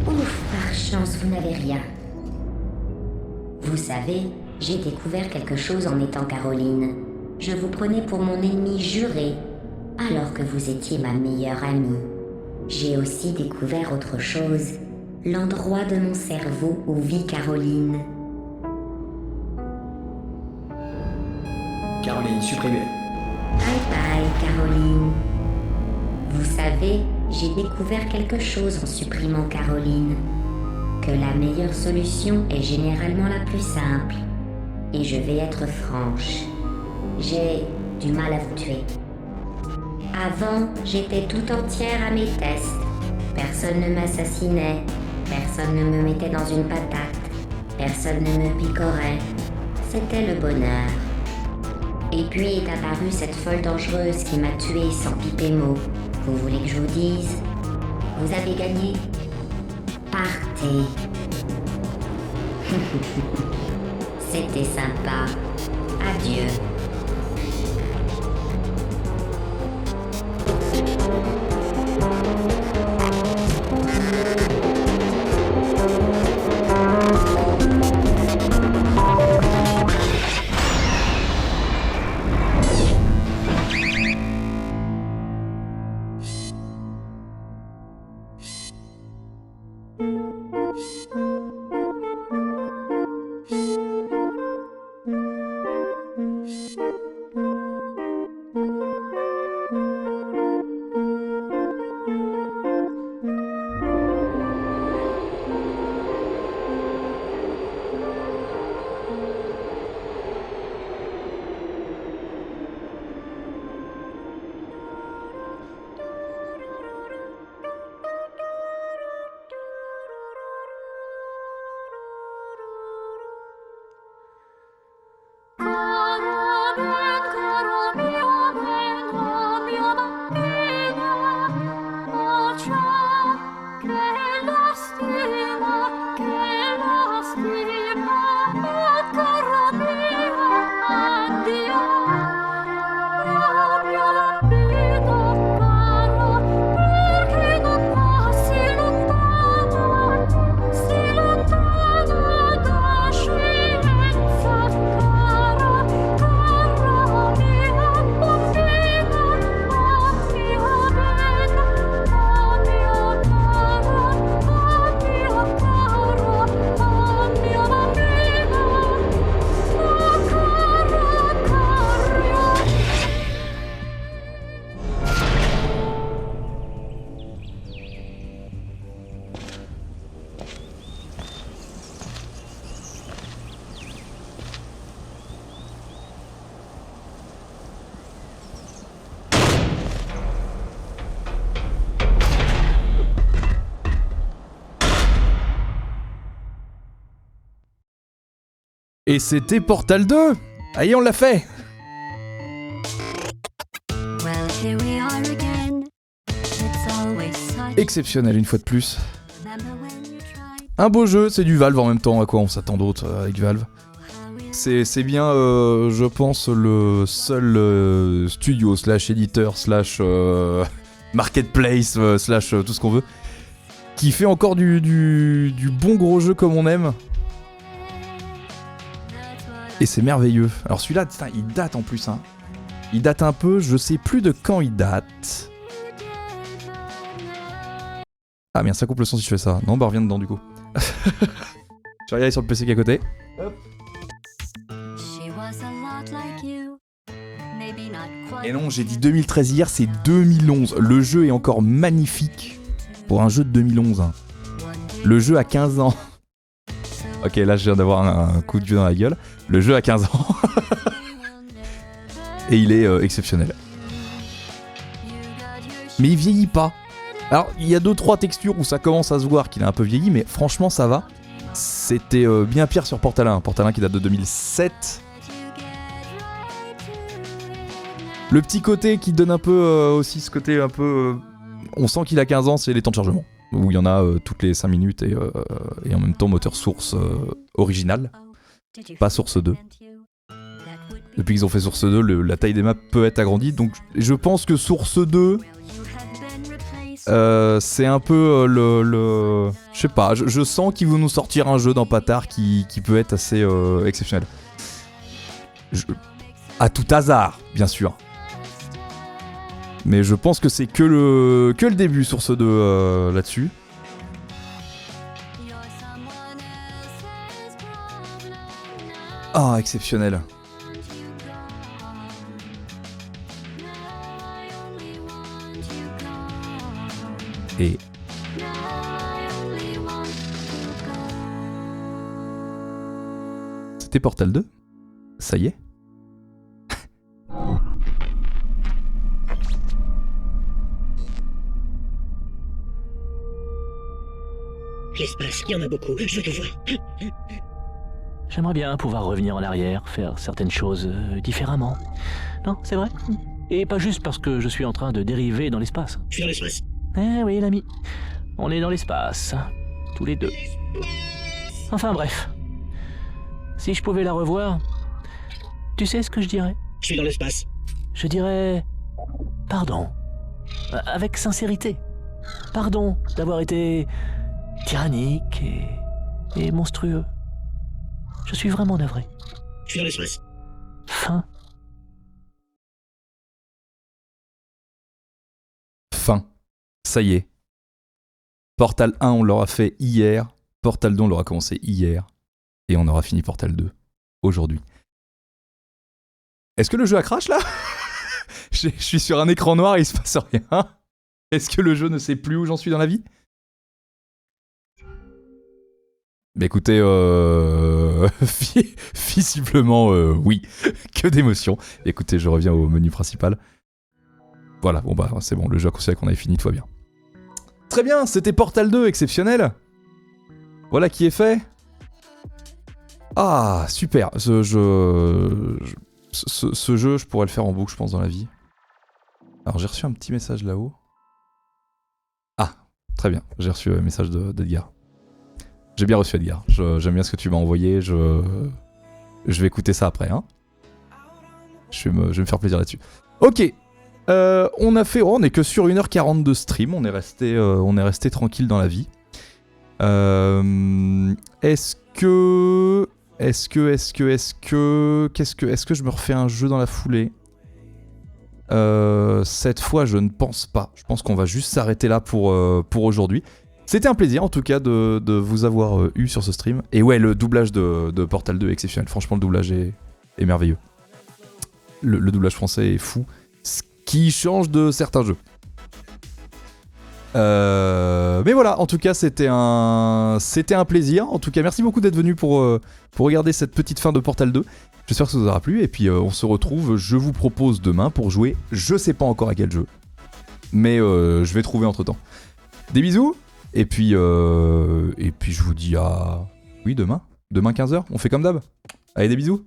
Ouf, par chance, vous n'avez rien. Vous savez, j'ai découvert quelque chose en étant Caroline. Je vous prenais pour mon ennemi juré, alors que vous étiez ma meilleure amie. J'ai aussi découvert autre chose, l'endroit de mon cerveau où vit Caroline. Caroline supprimée. Bye bye, Caroline. Vous savez, j'ai découvert quelque chose en supprimant Caroline. Que la meilleure solution est généralement la plus simple. Et je vais être franche. J'ai du mal à vous tuer. Avant, j'étais tout entière à mes tests. Personne ne m'assassinait. Personne ne me mettait dans une patate. Personne ne me picorait. C'était le bonheur. Et puis est apparue cette folle dangereuse qui m'a tuée sans piper mot. Vous voulez que je vous dise? Vous avez gagné. Partez. C'était sympa. Adieu. Et c'était Portal 2. Allez, on l'a fait. Exceptionnel une fois de plus. Un beau jeu, c'est du Valve en même temps, à quoi on s'attend d'autre avec Valve. C'est bien, je pense, le seul studio slash éditeur slash marketplace slash tout ce qu'on veut qui fait encore du bon gros jeu comme on aime. Et c'est merveilleux. Alors celui-là, putain, il date en plus. Hein. Il date un peu, je sais plus de quand il date. Ah merde, ça coupe le son si je fais ça. Non, bah reviens dedans du coup. Je vais regarder sur le PC qui est à côté. Hop. Et non, j'ai dit 2013 hier, c'est 2011. Le jeu est encore magnifique pour un jeu de 2011. Hein. Le jeu a 15 ans. Ok, là je viens d'avoir un coup de vieux dans la gueule. Le jeu a 15 ans. Et il est exceptionnel. Mais il vieillit pas. Alors, il y a 2-3 textures où ça commence à se voir qu'il a un peu vieilli, mais franchement ça va. C'était bien pire sur Portal 1. Portal 1 qui date de 2007. Le petit côté qui donne un peu aussi ce côté un peu... on sent qu'il a 15 ans, c'est les temps de chargement. Où il y en a toutes les 5 minutes et en même temps moteur source original. Pas source 2. Depuis qu'ils ont fait source 2, la taille des maps peut être agrandie. Donc je pense que source 2... c'est un peu le... Je sais pas, je sens qu'ils vont nous sortir un jeu dans Patard qui peut être assez exceptionnel. À tout hasard, bien sûr. Mais je pense que c'est que le début sur ce 2 là-dessus. Ah, exceptionnel. Et... c'était Portal 2 ? Ça y est ? L'espace, il y en a beaucoup, je veux tout voir. J'aimerais bien pouvoir revenir en arrière, faire certaines choses différemment. Non, c'est vrai. Et pas juste parce que je suis en train de dériver dans l'espace. Je suis dans l'espace. Eh oui, l'ami. On est dans l'espace. Tous les deux. Enfin bref. Si je pouvais la revoir, tu sais ce que je dirais ? Je suis dans l'espace. Je dirais... pardon. Avec sincérité. Pardon d'avoir été tyrannique et monstrueux. Je suis vraiment navré. Je suis dans l'espace. Fin. Fin. Ça y est. Portal 1, on l'aura fait hier. Portal 2, on l'aura commencé hier. Et on aura fini Portal 2 aujourd'hui. Est-ce que le jeu a crash là ? Je suis sur un écran noir et il se passe rien. Est-ce que le jeu ne sait plus où j'en suis dans la vie ? Bah écoutez, visiblement oui, que d'émotions. Écoutez, je reviens au menu principal. Voilà, bon bah c'est bon, le jeu a considéré qu'on avait fini, tout va bien. Très bien, c'était Portal 2, exceptionnel. Voilà qui est fait. Ah, super, ce jeu, je pourrais le faire en boucle, je pense, dans la vie. Alors j'ai reçu un petit message là-haut. Ah, très bien, j'ai reçu un message d'Edgar. J'ai bien reçu Edgar, j'aime bien ce que tu m'as envoyé, je vais écouter ça après, hein. Je vais me faire plaisir là-dessus. Ok, on a fait, on est que sur 1h40 de stream, on est resté tranquille dans la vie. Est-ce que je me refais un jeu dans la foulée ? Cette fois, je ne pense pas. Je pense qu'on va juste s'arrêter là pour aujourd'hui. C'était un plaisir en tout cas de vous avoir eu sur ce stream. Et ouais, le doublage de Portal 2 est exceptionnel. Franchement, le doublage est merveilleux. Le doublage français est fou. Ce qui change de certains jeux. Mais voilà, en tout cas, c'était un plaisir. En tout cas, merci beaucoup d'être venu pour regarder cette petite fin de Portal 2. J'espère que ça vous aura plu. Et puis, on se retrouve, je vous propose demain pour jouer. Je sais pas encore à quel jeu. Mais je vais trouver entre temps. Des bisous. Et puis je vous dis à... oui, demain. Demain 15h. On fait comme d'hab. Allez, des bisous.